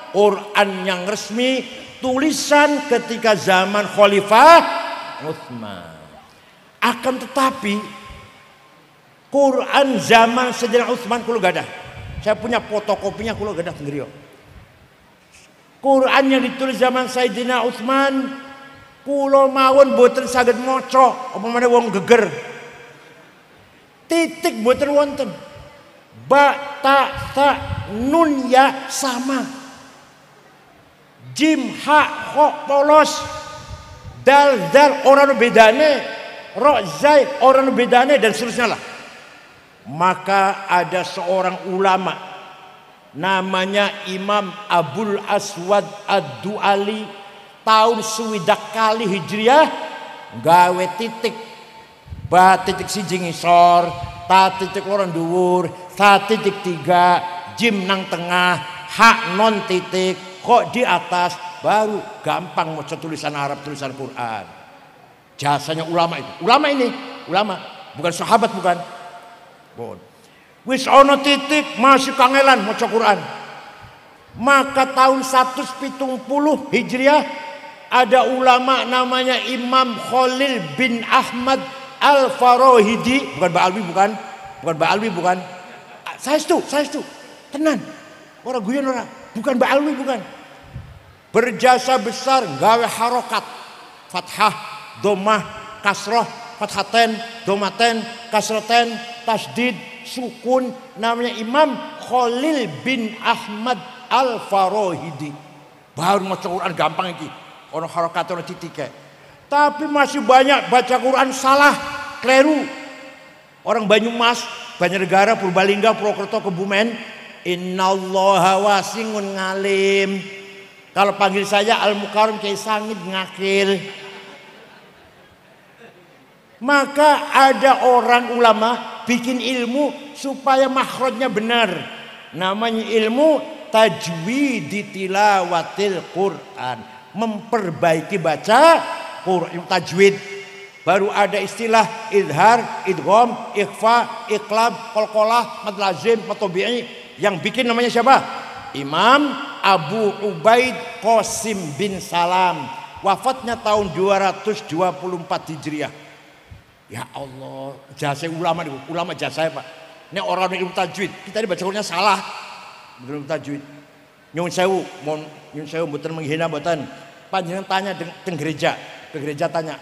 Quran yang resmi tulisan ketika zaman Khalifah Utsman. Akan tetapi Quran zaman Sayyidina Utsman kulo gadah. Saya punya fotokopinya kulo gadah sendiri. Quran yang ditulis zaman Sayyidina Utsman kulo mawon boten saged maca, apa meneh wong geger. Titik boten wonten. Ba, ta, sa, nun, ya sama. jim ha kho polos, dal dal orang bedane, ro zai orang bedane, dan seterusnya lah. Maka ada seorang ulama namanya Imam Abul Aswad Ad-Du'ali, tahun swidak kali Hijriah gawe titik, ba titik siji ngisor, ta titik loro dhuwur, ta titik tiga, jim nang tengah, hak non titik, kok di atas, baru gampang mau tulisan Arab, tulisan Quran. Jasanya ulama itu. Ulama ini, ulama, bukan sahabat, bukan. Wis ono titik masih kangelan maca Quran. Maka tahun 170 Hijriah ada ulama namanya Imam Khalil bin Ahmad Al-Farahidi, bukan Ba'alwi, bukan Ba'alwi, bukan. Saya itu, tenan. Orang guyon orang, bukan Ba'alwi, bukan. Berjasa besar gawe harokat, fathah, domah, kasroh, fathaten, domaten, kasroten, tasdid, sukun, namanya Imam Khalil bin Ahmad Al-Farahidi. Baru maca Quran gampang iki. Ono harokat, ono titik. Tapi masih banyak baca Quran salah, keliru. Orang Banyumas, Banjarnegara, Purbalingga, Purwokerto, Kebumen, innallaha wasingun ngalim. Kalau panggil saya Al-Mukarram Kiai Sangit ngakil. Maka ada orang ulama bikin ilmu supaya makhrajnya benar. Namanya ilmu tajwid tilawatil Quran, memperbaiki baca Quran, tajwid. Baru ada istilah idhar, idgham, ikhfa, iqlab, qalqalah, mad lazim, mad tabi'i. Yang bikin namanya siapa? Imam Abu Ubaid Qasim bin Salam. Wafatnya tahun 224 Hijriah. Ya Allah, jasa ulama nih, ulama jasa Pak. Ini orang ilmu tajwid, kita ini bacanya salah. Ilmu tajwid. Nyun sewu, nyun sewu mboten menghina mboten. Panjenengan tanya ke gereja tanya.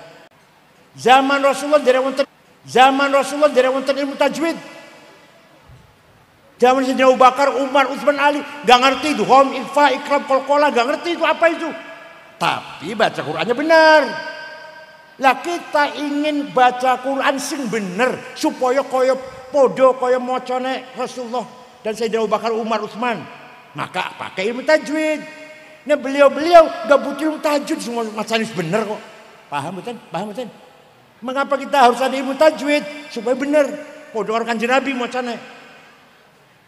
Zaman Rasulullah dari wonten ilmu tajwid. Zaman Sayyidina Abu Bakar, Umar, Utsman, Ali gak ngerti itu hom, ikhfa, iqlab, qalqalah, gak ngerti itu apa itu. Tapi baca Qur'annya benar. Lah kita ingin baca Quran sing bener supaya kaya podo kaya macane Rasulullah dan Sayyidina Abu Bakar, Umar, Utsman. Maka pakai ilmu tajwid. Nah beliau gak butuh ilmu tajwid, semua macane bener kok. Paham betul? Paham betul? Mengapa kita harus ada ilmu tajwid supaya bener podo orang Kanjeng Nabi macane.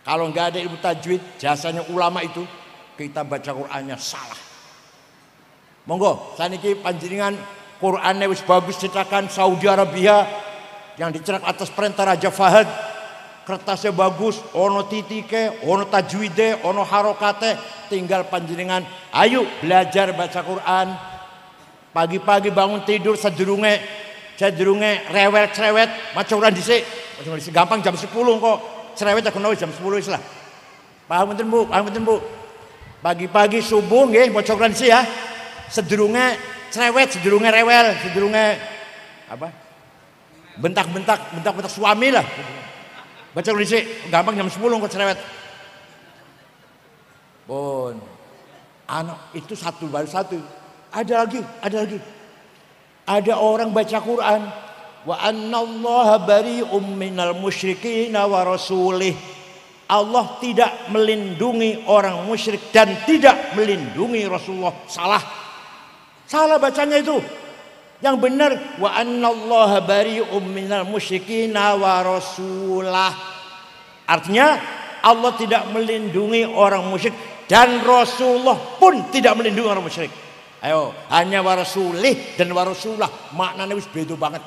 Kalau nggak ada ilmu tajwid, jasanya ulama itu kita baca Qur'annya salah. Monggo, saniki panjenengan Qur'annya wis bagus cetakan Saudi Arabia yang dicetak atas perintah Raja Fahad. Kertasnya bagus, ono titike, ono tajwide, ono harokate. Tinggal panjenengan, ayo belajar baca Qur'an. Pagi-pagi bangun tidur sedurunge rewel cerewet maca Qur'an dhisik. Gampang jam 10 kok. Cerewet aku nawi jam 10 wis lah. Paham mboten Bu? Paham mboten Bu? Pagi-pagi subuh nggih maca Qur'an sih ya. Sedurunge cerewet, sedurunge rewel, sedurunge apa? Bentak-bentak suami lah. Baca Qur'an dhisik, gampang jam 10 kok cerewet. Pun. Anak itu satu baru satu. Ada lagi. Ada orang baca Quran. Wa annallaha bari'um minal musyrikin wa rasulih. Allah tidak melindungi orang musyrik dan tidak melindungi Rasulullah. Salah bacanya itu. Yang benar wa annallaha bari'um minal musyrikin wa rasulah. Artinya Allah tidak melindungi orang musyrik dan Rasulullah pun tidak melindungi orang musyrik. Ayo, hanya wa rasulih dan wa rasulah maknanya wis beda banget.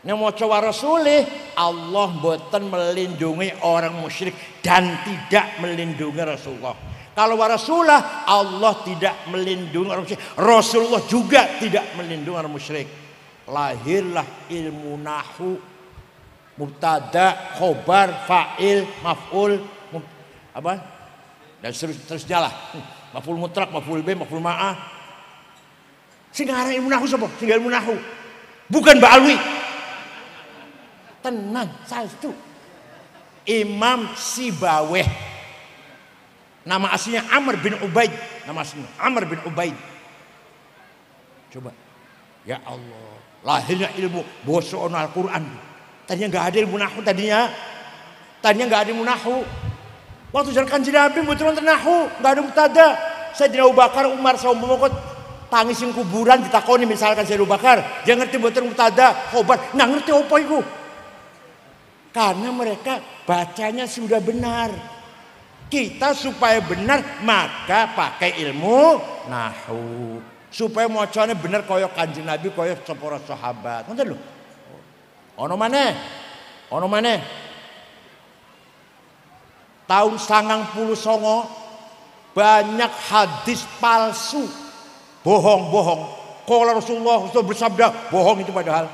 Nek maca wa rasulih, Allah mboten melindungi orang musyrik dan tidak melindungi Rasulullah. Kalau wa rasulah, Allah tidak melindungi orang musyrik, Rasulullah juga tidak melindungi orang musyrik. Lahirlah ilmu nahwu, mubtada, khobar, fa'il, maf'ul, apa? Dan seterusnya lah. Maf'ul mutlak, maf'ul bih, maf'ul ma'ah. Sing aran ilmu nahwu sapa? Sing ilmu nahwu. Bukan Ba'alwi. Tenang, saya itu Imam Sibaweh. Nama aslinya Amr bin Ubaid. Nama aslinya Amr bin Ubaid. Coba. Ya Allah. Lahirnya ilmu bosono Al-Quran. Tadinya nggak ada ilmu nahu tadinya. Tadinya nggak ada ilmu nahu. Waktu zaman Kanjeng Nabi betul wonten nahu, nggak ada mubtada. Sayyidina Abu Bakar, Umar, saumur tangisin kuburan ditakoni misalkan Sayyidina Abu Bakar, dia ngerti betul mubtada, khobar, nggak ngerti apa itu. Karena mereka bacanya sudah benar. Kita supaya benar maka pakai ilmu nahu. Supaya macane bener kaya Kanjeng Nabi, kaya para sahabat. Ngoten lho. Ono maneh. Tahun 99 banyak hadis palsu. Bohong. Qala Rasulullah bersabda, bohong itu padahal.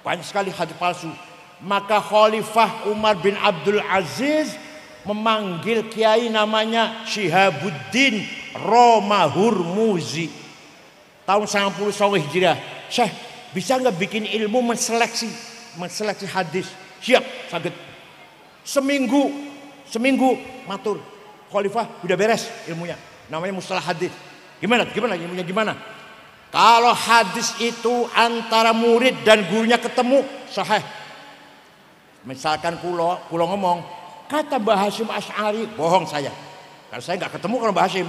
Banyak sekali hadis palsu. Maka Khalifah Umar bin Abdul Aziz memanggil kiai namanya Syihabuddin Romahurmuzi. Tahun 99 Hijriah. Syekh, bisa nggak bikin ilmu menseleksi hadis? Siap, saged. Seminggu matur. Khalifah udah beres ilmunya. Namanya mustalah hadis. Gimana ilmunya gimana? Kalau hadis itu antara murid dan gurunya ketemu, sahih. Misalkan kulo ngomong, kata Mbah Hasyim Asy'ari, bohong saya. Karena saya nggak ketemu kalau Mbah Hasyim.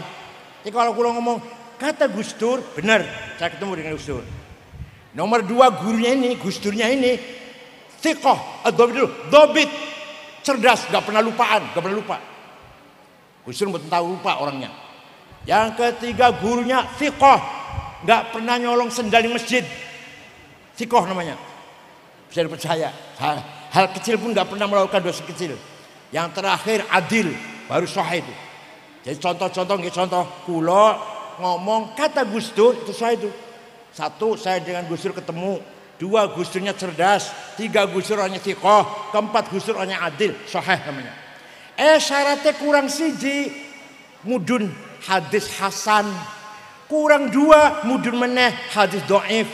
Jadi kalau kulo ngomong, kata Gus Dur, benar, saya ketemu dengan Gus Dur. Nomor 2 gurunya ini, Gus Durnya ini, thiqah, dobit, cerdas, nggak pernah lupa. Gus Dur betul tahu lupa orangnya. Yang ketiga gurunya thiqah, nggak pernah nyolong sendal di masjid. Thiqah namanya. Bisa dipercaya. Hal kecil pun nggak pernah melakukan dosa kecil. Yang terakhir adil, baru sahih itu. Jadi contoh kulo ngomong kata Gus Dur itu saya itu. 1, saya dengan Gus Dur ketemu. 2, Gus Durnya cerdas. 3, Gus Dur orangnya thiqah. 4, Gus Dur orangnya adil, sahih namanya. Syaratnya kurang siji, mudun hadis hasan. Kurang 2, mudun meneh hadis dhaif.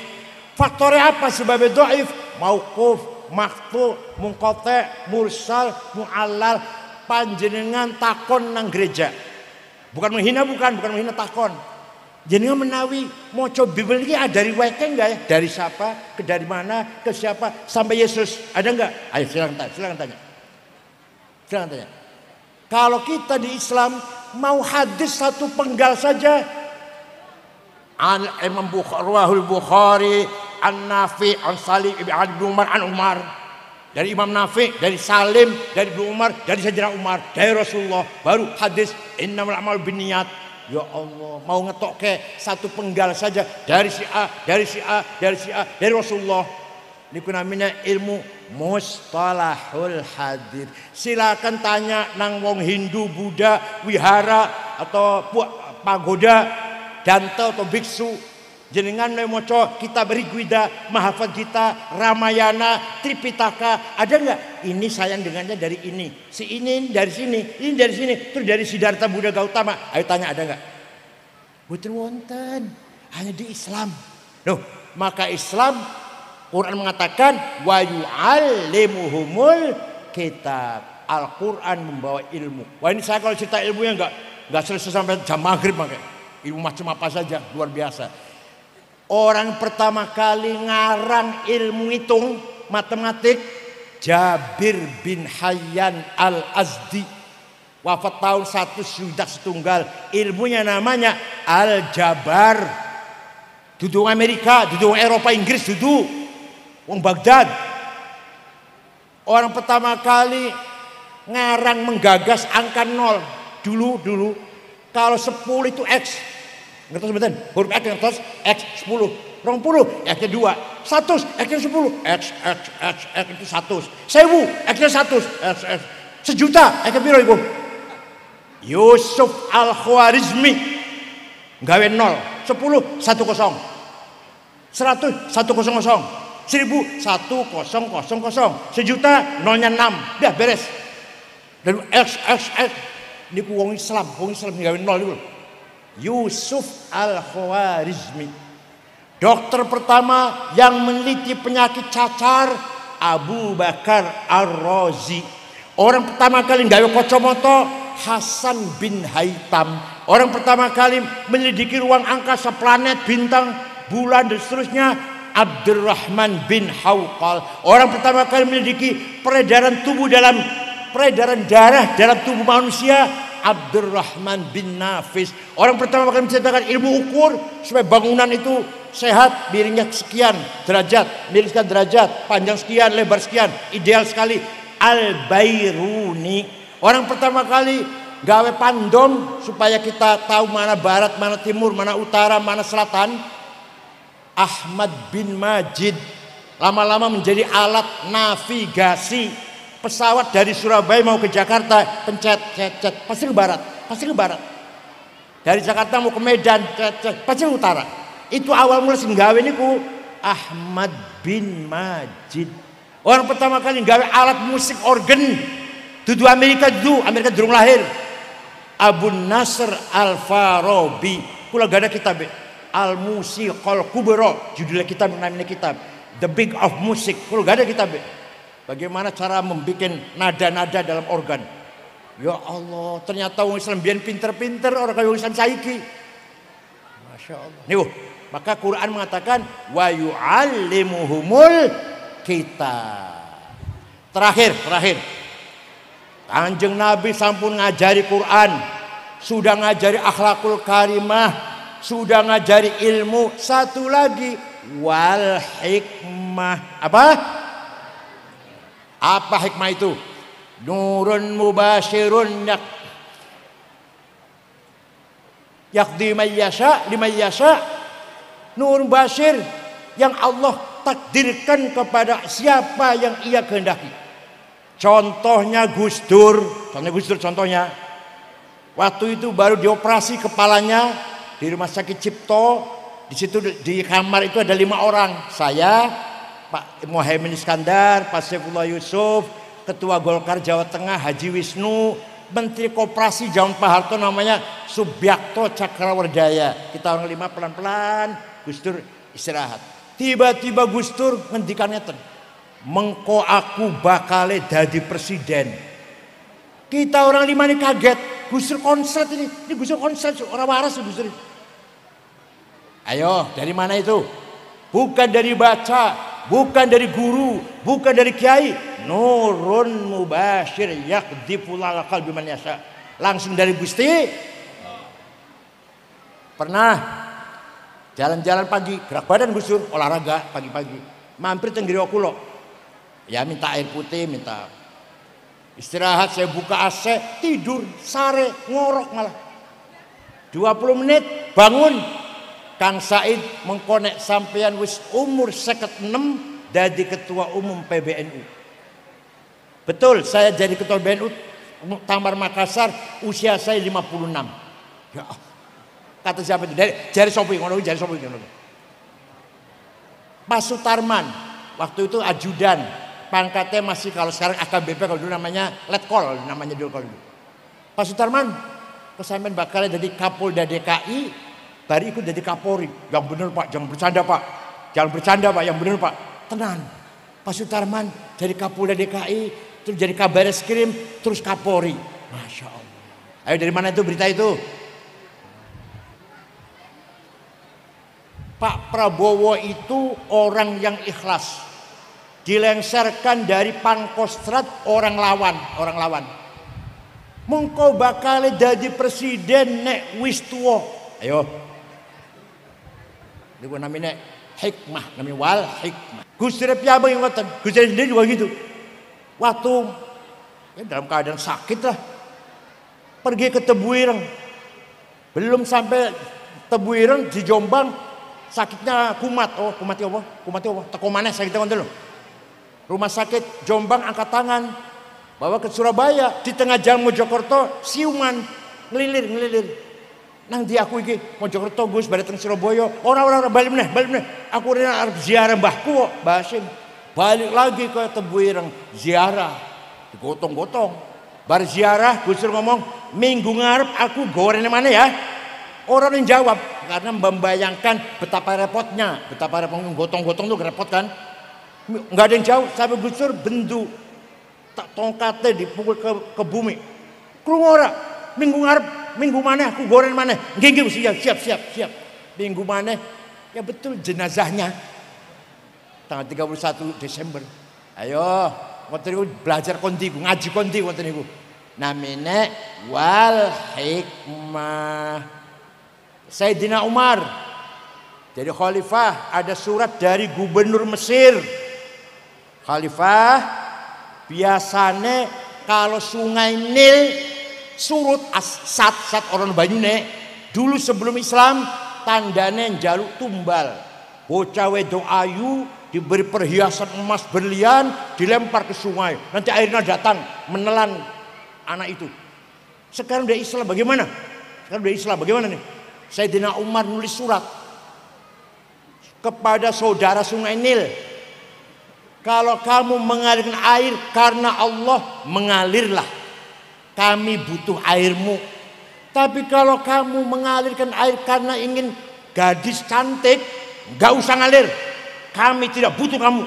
Faktornya apa sebabnya dhaif? Mauquf, maqtu, munqati', mursal, mu'allal. Panjenengan takon nang gereja. Bukan menghina takon. Jenengan menawi maca Bibel iki ada riwayatnya enggak ya? Dari siapa, dari mana, ke siapa sampai Yesus. Ada enggak? Ayo silakan tanya. Kalau kita di Islam mau hadis satu penggal saja. Imam Bukhari, An-Nafi, An Salim ibn Umar, An Umar. Dari Imam Nafi, dari Salim, dari Ibnu Umar, dari Sayyidina Umar, dari Rasulullah. Baru hadis innamal a'malu binniyat. Ya Allah, mau ngetok ke satu penggal saja dari si A, dari Rasulullah. Ini namanya ilmu mustalahul hadis. Silakan tanya nang wong Hindu, Buddha, wihara atau pagoda, danta atau biksu. Jenengan maca kitab Rigweda, Mahafad Gita, Ramayana, Tripitaka, ada enggak? Ini sayang dengannya dari ini. Si ini dari sini, ini dari sini, terus dari Siddhartha Buddha Gautama. Ayo tanya ada enggak? Boten wonten. Hanya di Islam. Loh, maka Islam Quran mengatakan wa yu'allimuhumul kitab. Al-Quran membawa ilmu. Wah, ini saya kalau cerita ilmunya enggak selesai sampai jam maghrib makanya. Ilmu macam apa saja, luar biasa. Orang pertama kali ngarang ilmu hitung matematik Jabir bin Hayyan Al-Azdi, wafat tahun 1 ilmunya namanya Al-Jabar. Duduk Amerika, duduk Eropa, Inggris, duduk wong Baghdad. Orang pertama kali ngarang menggagas angka 0 dulu kalau 10 itu X. Ngertos mboten? Huruf X ngertos? X 10, 20, X-nya 2, 100, X-nya 10, X itu 100, 1000, X-nya 100, X, sejuta, X-nya piro iku? Yusuf Al-Khwarizmi gawe 0, 10, 10, 100, 100, 100, 1000, 1000, sejuta, nolnya 6, dah beres. Dan X, ini wong Islam gawe 0 itu. Yusuf Al-Khwarizmi, dokter pertama yang meneliti penyakit cacar Abu Bakar Ar-Razi. Orang pertama kali gawe kacamata Hasan bin Haytham. Orang pertama kali menyelidiki ruang angkasa, planet, bintang, bulan dan seterusnya Abdurrahman bin Hawqal. Orang pertama kali menyelidiki peredaran darah dalam tubuh manusia Abdurrahman bin Nafis. Orang pertama kali menciptakan ilmu ukur supaya bangunan itu sehat, miringnya sekian derajat, miring sekian derajat, panjang sekian, lebar sekian, ideal sekali, Al-Bairuni. Orang pertama kali gawe pandom supaya kita tahu mana barat, mana timur, mana utara, mana selatan, Ahmad bin Majid. Lama-lama menjadi alat navigasi pesawat dari Surabaya mau ke Jakarta, pencet, cet, pasti ke barat, pasti ke barat. Dari Jakarta mau ke Medan, cet, pasti ke utara. Itu awal mula sing gawe niku Ahmad bin Majid. Orang pertama kali gawe alat musik organ dudu Amerika durung lahir. Abu Nasr Al-Farabi. Kula gada kitab Al-Musiqal Kubra, judulnya kitab, namanya kitab The Big of Music. Kula gada kitab. Bagaimana cara membuat nada-nada dalam organ. Ya Allah, ternyata orang Islam biar pinter-pinter orang kaya Islam saiki. Masya Allah. Nih, maka Quran mengatakan wa yu'allimuhumul kitab. Terakhir. Kanjeng Nabi sampun ngajari Quran, sudah ngajari akhlakul karimah, sudah ngajari ilmu. Satu lagi wal hikmah. Apa hikmah itu? Nurun mubashirun yakdi liman yasha. Nur bashir yang Allah takdirkan kepada siapa yang ia kehendaki. Contohnya Gus Dur. Contohnya waktu itu baru dioperasi kepalanya di Rumah Sakit Cipto. Di situ di kamar itu ada 5 orang. Saya, Pak Muhaimin Iskandar, Pak Saifullah Yusuf, Ketua Golkar Jawa Tengah Haji Wisnu, Menteri Koperasi zaman Pak Harto namanya Subyakto Cakrawardaya. Kita orang 5 pelan-pelan, Gus Dur istirahat. Tiba-tiba Gus Dur ngendikannya mengko aku bakal dadi presiden. Kita orang 5 ini kaget. Gus Dur konslet ini Gus Dur konslet, orang waras Gus Dur. Ayo, dari mana itu? Bukan dari baca, bukan dari guru, bukan dari kiai. Nurun mubashir yakdiful ala qalbi man yasha. Langsung dari Gusti. Pernah jalan-jalan pagi, gerak badan Gus Dur, olahraga pagi-pagi. Mampir teng griya kula. Ya minta air putih, minta istirahat, saya buka AC, tidur, sare, ngorok malah. 20 menit bangun. Kang Said mengkonek sampean wis umur 56 dadi ketua umum PBNU. Betul, saya jadi ketua PBNU Muktamar Makassar usia saya 56. Ya, kata siapa itu? Jari sopi ngono, jari sopi ngono. Pak Sutarman waktu itu ajudan, pangkatnya masih kalau sekarang AKBP, kalau dulu namanya Letkol, namanya dulu kalau dulu. Pak Sutarman, kesampean bakal jadi Kapolda DKI. Bari ikut jadi Kapolri. Yang bener Pak, jangan bercanda Pak. Jangan bercanda Pak, yang bener Pak. Tenang. Pak Sutarman jadi Kapolda DKI, terus jadi Kabar Eskrim, terus Kapolri. Masya Allah. Ayo, dari mana itu berita itu? Pak Prabowo itu orang yang ikhlas. Dilengsarkan dari Pangkostrat orang lawan. Mengko bakal jadi presiden nek wis tuwa. Ayo. Itu namanya hikmah, namanya wal hikmah. Gus Dur piye ngoten? Gus Dur sendiri juga gitu. Waktu ya dalam keadaan sakit lah, pergi ke Tebuireng. Belum sampai Tebuireng di Jombang, sakitnya kumat. Oh, kumat apa? Teko maneh sakitnya ngoten lho. Rumah sakit Jombang angkat tangan, bawa ke Surabaya. Di tengah jalan Mojokerto siuman ngelilir. Nang di aku iki Mojokerto Gus balik teng Surabaya. Orang balik meneh. Aku rene arep ziarah mbahku kok, Mbah Hasyim. Balik lagi ke Tebuireng ziarah. Digotong-gotong. Bar ziarah Gus Dur ngomong, "Minggu ngarep aku gorene mana ya?" Orang yang jawab karena membayangkan betapa repotnya, gotong-gotong tuh repot kan. Enggak ada yang jauh, sampai Gus Dur bendu. Tak tongkatnya dipukul ke bumi. Krungu ora? Minggu ngarep, minggu mana aku goreng mana? Nggih siap. Minggu mana? Ya betul jenazahnya. Tanggal 31 Desember. Ayo, ngoten niku belajar konti, ngaji konti ngoten niku. Namine wal hikmah. Sayyidina Umar jadi khalifah, ada surat dari gubernur Mesir. Khalifah biasanya kalau sungai Nil surut sat orang banyune dulu sebelum Islam tandane njaluk tumbal. Bocah wedok ayu diberi perhiasan emas berlian dilempar ke sungai. Nanti airnya datang menelan anak itu. Sekarang udah Islam bagaimana? Nih? Sayyidina Umar nulis surat kepada saudara sungai Nil. Kalau kamu mengalirkan air karena Allah, mengalirlah. Kami butuh airmu. Tapi kalau kamu mengalirkan air karena ingin gadis cantik, gak usah ngalir. Kami tidak butuh kamu.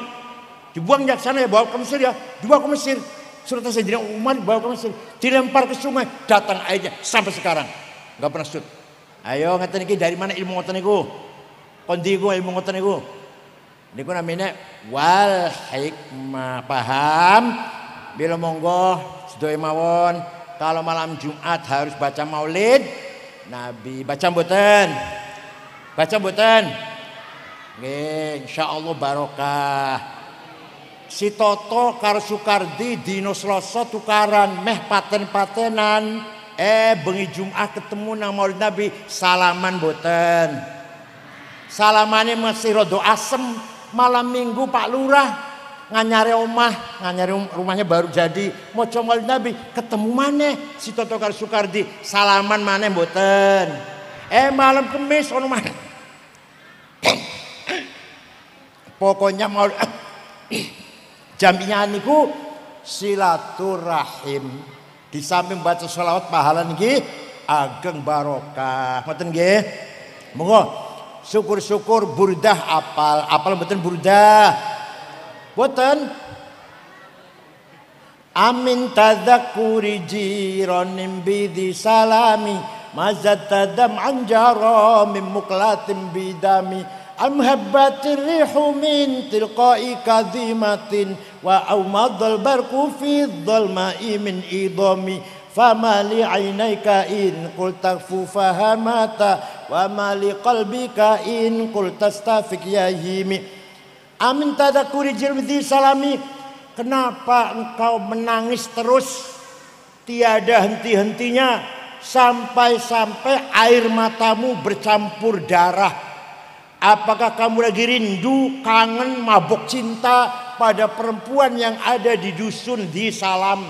Dibuangจากsana ya, bawa ke Mesir ya. Dibawa ke Mesir. Surat Sayyidina Umar dibawa ke Mesir. Dilempar ke sungai, datang airnya sampai sekarang. Gak pernah surut. Ayo ngeten iki dari mana ilmu ngoten niku? Kondi ku ilmu ngoten niku. Niku namanya wal hikmah. Paham? Bila monggo sedaya mawon kalau malam Jumat harus baca Maulid Nabi. Baca mboten? Nggih, insyaallah barokah. Si Toto karo Sukardi dino Selasa tukaran meh paten-patenan. Bengi Jumat ketemu nang Maulid Nabi, salaman boten. Salamane masih rada asem. Malam Minggu Pak Lurah nganyare rumahnya baru jadi, maca Maulid Nabi, ketemu maneh si Toto karo Sukardi, salaman maneh boten. Malam Kemis ono maneh. Pokoknya Maulid jamiah niku silaturahim. Di samping baca sholawat pahala niki ageng barokah. Ngoten nggih. Monggo syukur-syukur burdah apal mboten burdah. Mboten. Amin tadzakuri jiranim bidhi salami mazat tadam anjara min muklatim bidami amhabbatir rihu min tilqai kadhimatin wa aumadul barku fi dhalma'i min idami fama li ainaika in qul takfu fahamata wa ma li qalbika in qul tastafik yahimi. Amin tadakuri jirmidhi salami. Kenapa engkau menangis terus tiada henti-hentinya sampai-sampai air matamu bercampur darah? Apakah kamu lagi rindu, kangen, mabuk cinta pada perempuan yang ada di dusun di Salam?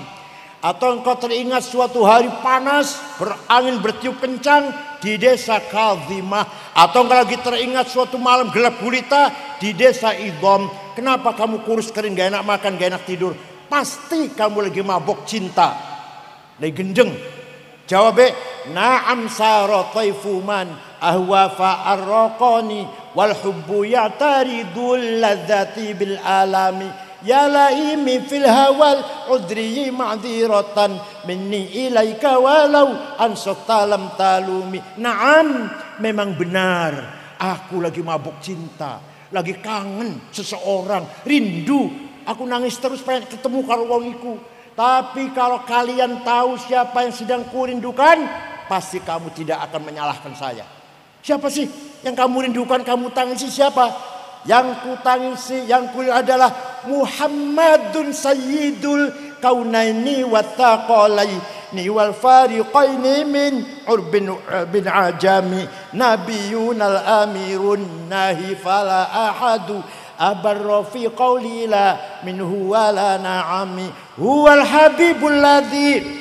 Atau engkau teringat suatu hari panas, berangin bertiup kencang di desa Kadhimah? Atau engkau lagi teringat suatu malam gelap gulita di desa Idham? Kenapa kamu kurus kering, gak enak makan, gak enak tidur? Pasti kamu lagi mabuk cinta, lagi gendeng. Jawabnya, na'am sara taifuman ahwa fa'arraqani wal hubbu ya'taridul ladzati bil alami ya laimi fil hawal udri ma'dziratan minni ilaika walau ansata lam talumi. Na'am, memang benar aku lagi mabuk cinta, lagi kangen seseorang, rindu, aku nangis terus pengen ketemu karo wong iku. Tapi kalau kalian tahu siapa yang sedang kurindukan, pasti kamu tidak akan menyalahkan saya. Siapa sih yang kamu rindukan, kamu tangisi siapa? Yang ku tangisi, yang ku adalah Muhammadun Sayyidul Kaunaini wa Thaqalaini wal Fariqaini min urbin bin ajami nabiyunal amirun nahi fala ahadu abarra fi qawli la minhu wala na'ami huwal habibul ladzi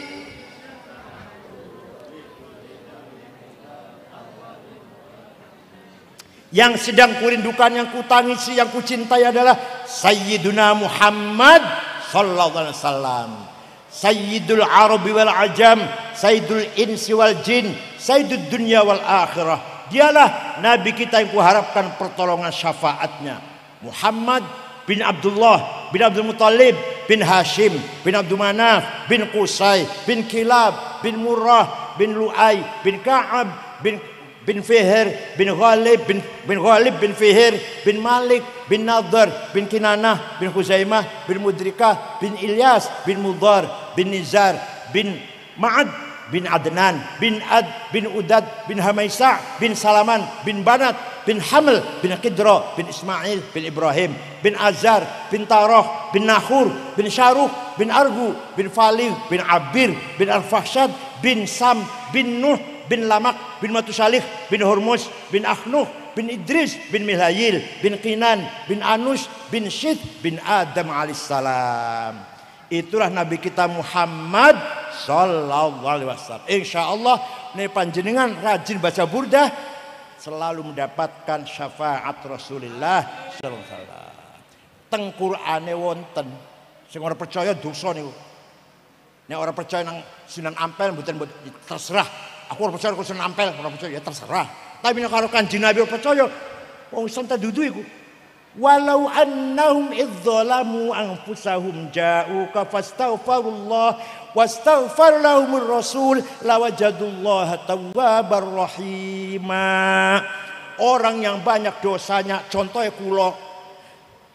yang sedang kurindukan, yang kutangisi, yang kucintai adalah Sayyiduna Muhammad sallallahu alaihi wasallam, Sayyidul Arabi wal Ajam, Sayyidul Insi wal Jin, Sayyidud Dunya wal Akhirah. Dialah Nabi kita yang kuharapkan pertolongan syafaatnya. Muhammad bin Abdullah bin Abdul Muttalib bin Hashim bin Abdul Manaf bin Qusay bin Kilab bin Murrah bin Lu'ay bin Ka'ab bin Fihr bin Ghalib bin Fihr bin Malik bin Nadhr bin Kinanah bin Khuzaimah bin Mudrikah bin Ilyas bin Mudhar bin Nizar bin Ma'ad bin Adnan bin Ad bin Udad bin Hamaisa bin Salaman bin Banat bin Haml bin Qidra bin Ismail bin Ibrahim bin Azar bin Tarah bin Nahur bin Syaruh bin Argu bin Falih bin Abir bin Al-Fahsyad bin Sam bin Nuh bin Lamak bin Matusalih bin Hormuz bin Akhnuh bin Idris bin Milayil bin Qinan bin Anus bin Syith bin Adam alaihissalam. Itulah Nabi kita Muhammad sallallahu alaihi wasallam. Insyaallah nih panjenengan rajin baca burdah selalu mendapatkan syafaat Rasulullah sallallahu alaihi wasallam. Teng Qur'ane wonten sing ora percaya dosa niku. Nek ora percaya nang Sunan Ampel mboten terserah. Aku ora percaya Sunan Ampel, ora percaya ya terserah. Tapi nek karo Kanjeng Nabi ora percaya, wong santai dudu iku. Walau annahum idzalamu anfusahum ja'uka fastaghfirullah wastaghfar lahumur rasul lawajadullaha tawwabar rahima. Orang yang banyak dosanya, contohnya kula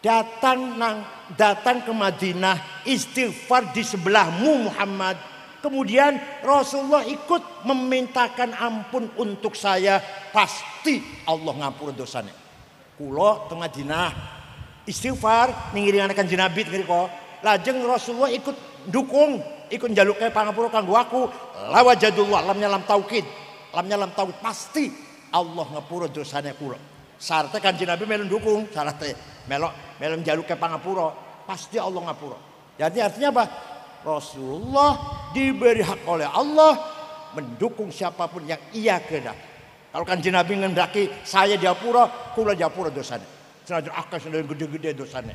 datang ke Madinah istighfar di sebelahmu Muhammad. Kemudian Rasulullah ikut memintakan ampun untuk saya, pasti Allah ngapura dosanya. Kulo ke Madinah istighfar ningiringan Kanjeng Nabi ngriko. Lajeng Rasulullah ikut dukung, ikut njaluke pangapura kanggo aku. Lawajadullah lamnya lam taukid. Lamnya lam taukid pasti Allah ngapura dosanya kulo. Syaratnya Kanjeng Nabi melu dukung, syaratnya melu njaluke pangapura, pasti Allah ngapura. Jadi artinya apa? Rasulullah diberi hak oleh Allah mendukung siapapun yang ia kehendaki. Kalau Kanjeng Nabi ngendaki saya diapura, kula diapura dosanya. Senajan akeh sendiri gede-gede dosanya.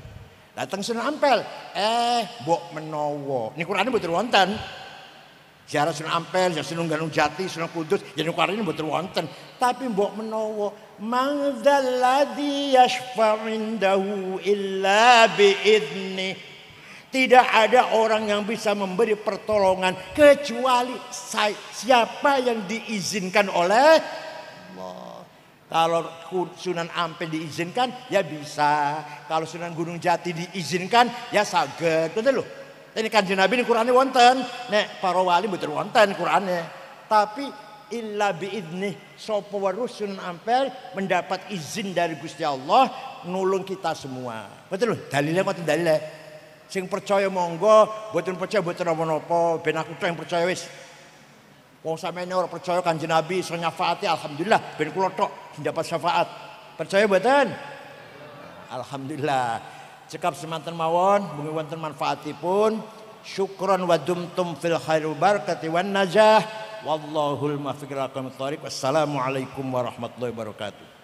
Datang Sunan Ampel, mbok menawa. Ini Qur'ane mboten wonten. Ziarah Sunan Ampel, Sunan Gunung Jati, Sunan Kudus, ya niku Qur'ane mboten wonten. Tapi mbok menawa, mangdzalladzi yashfa'u indahu illa bi'idznih. Tidak ada orang yang bisa memberi pertolongan kecuali siapa yang diizinkan oleh Allah. Kalau Sunan Ampel diizinkan ya bisa. Kalau Sunan Gunung Jati diizinkan ya saged. Betul lho. Ini Kanjeng Nabi ini Qur'ane wonten. Nek para wali mboten wonten Qur'ane. Tapi illa biidnih sapa wae Sunan Ampel mendapat izin dari Gusti Allah nulung kita semua. Betul lho. Dalile ngoten dalile. Sing percaya monggo, mboten percaya mboten napa-napa, ben aku tok yang percaya wis. Wong sampeyan ora percaya Kanjeng Nabi iso nyafaati alhamdulillah ben kula tok dapat syafaat. Percaya mboten? Alhamdulillah. Cekap semanten mawon, mugi wonten manfaatipun. Syukron wa dumtum fil khairi wal barakati wan najah. Wallahul muwaffiq ila aqwamit thoriq. Wassalamualaikum warahmatullahi wabarakatuh.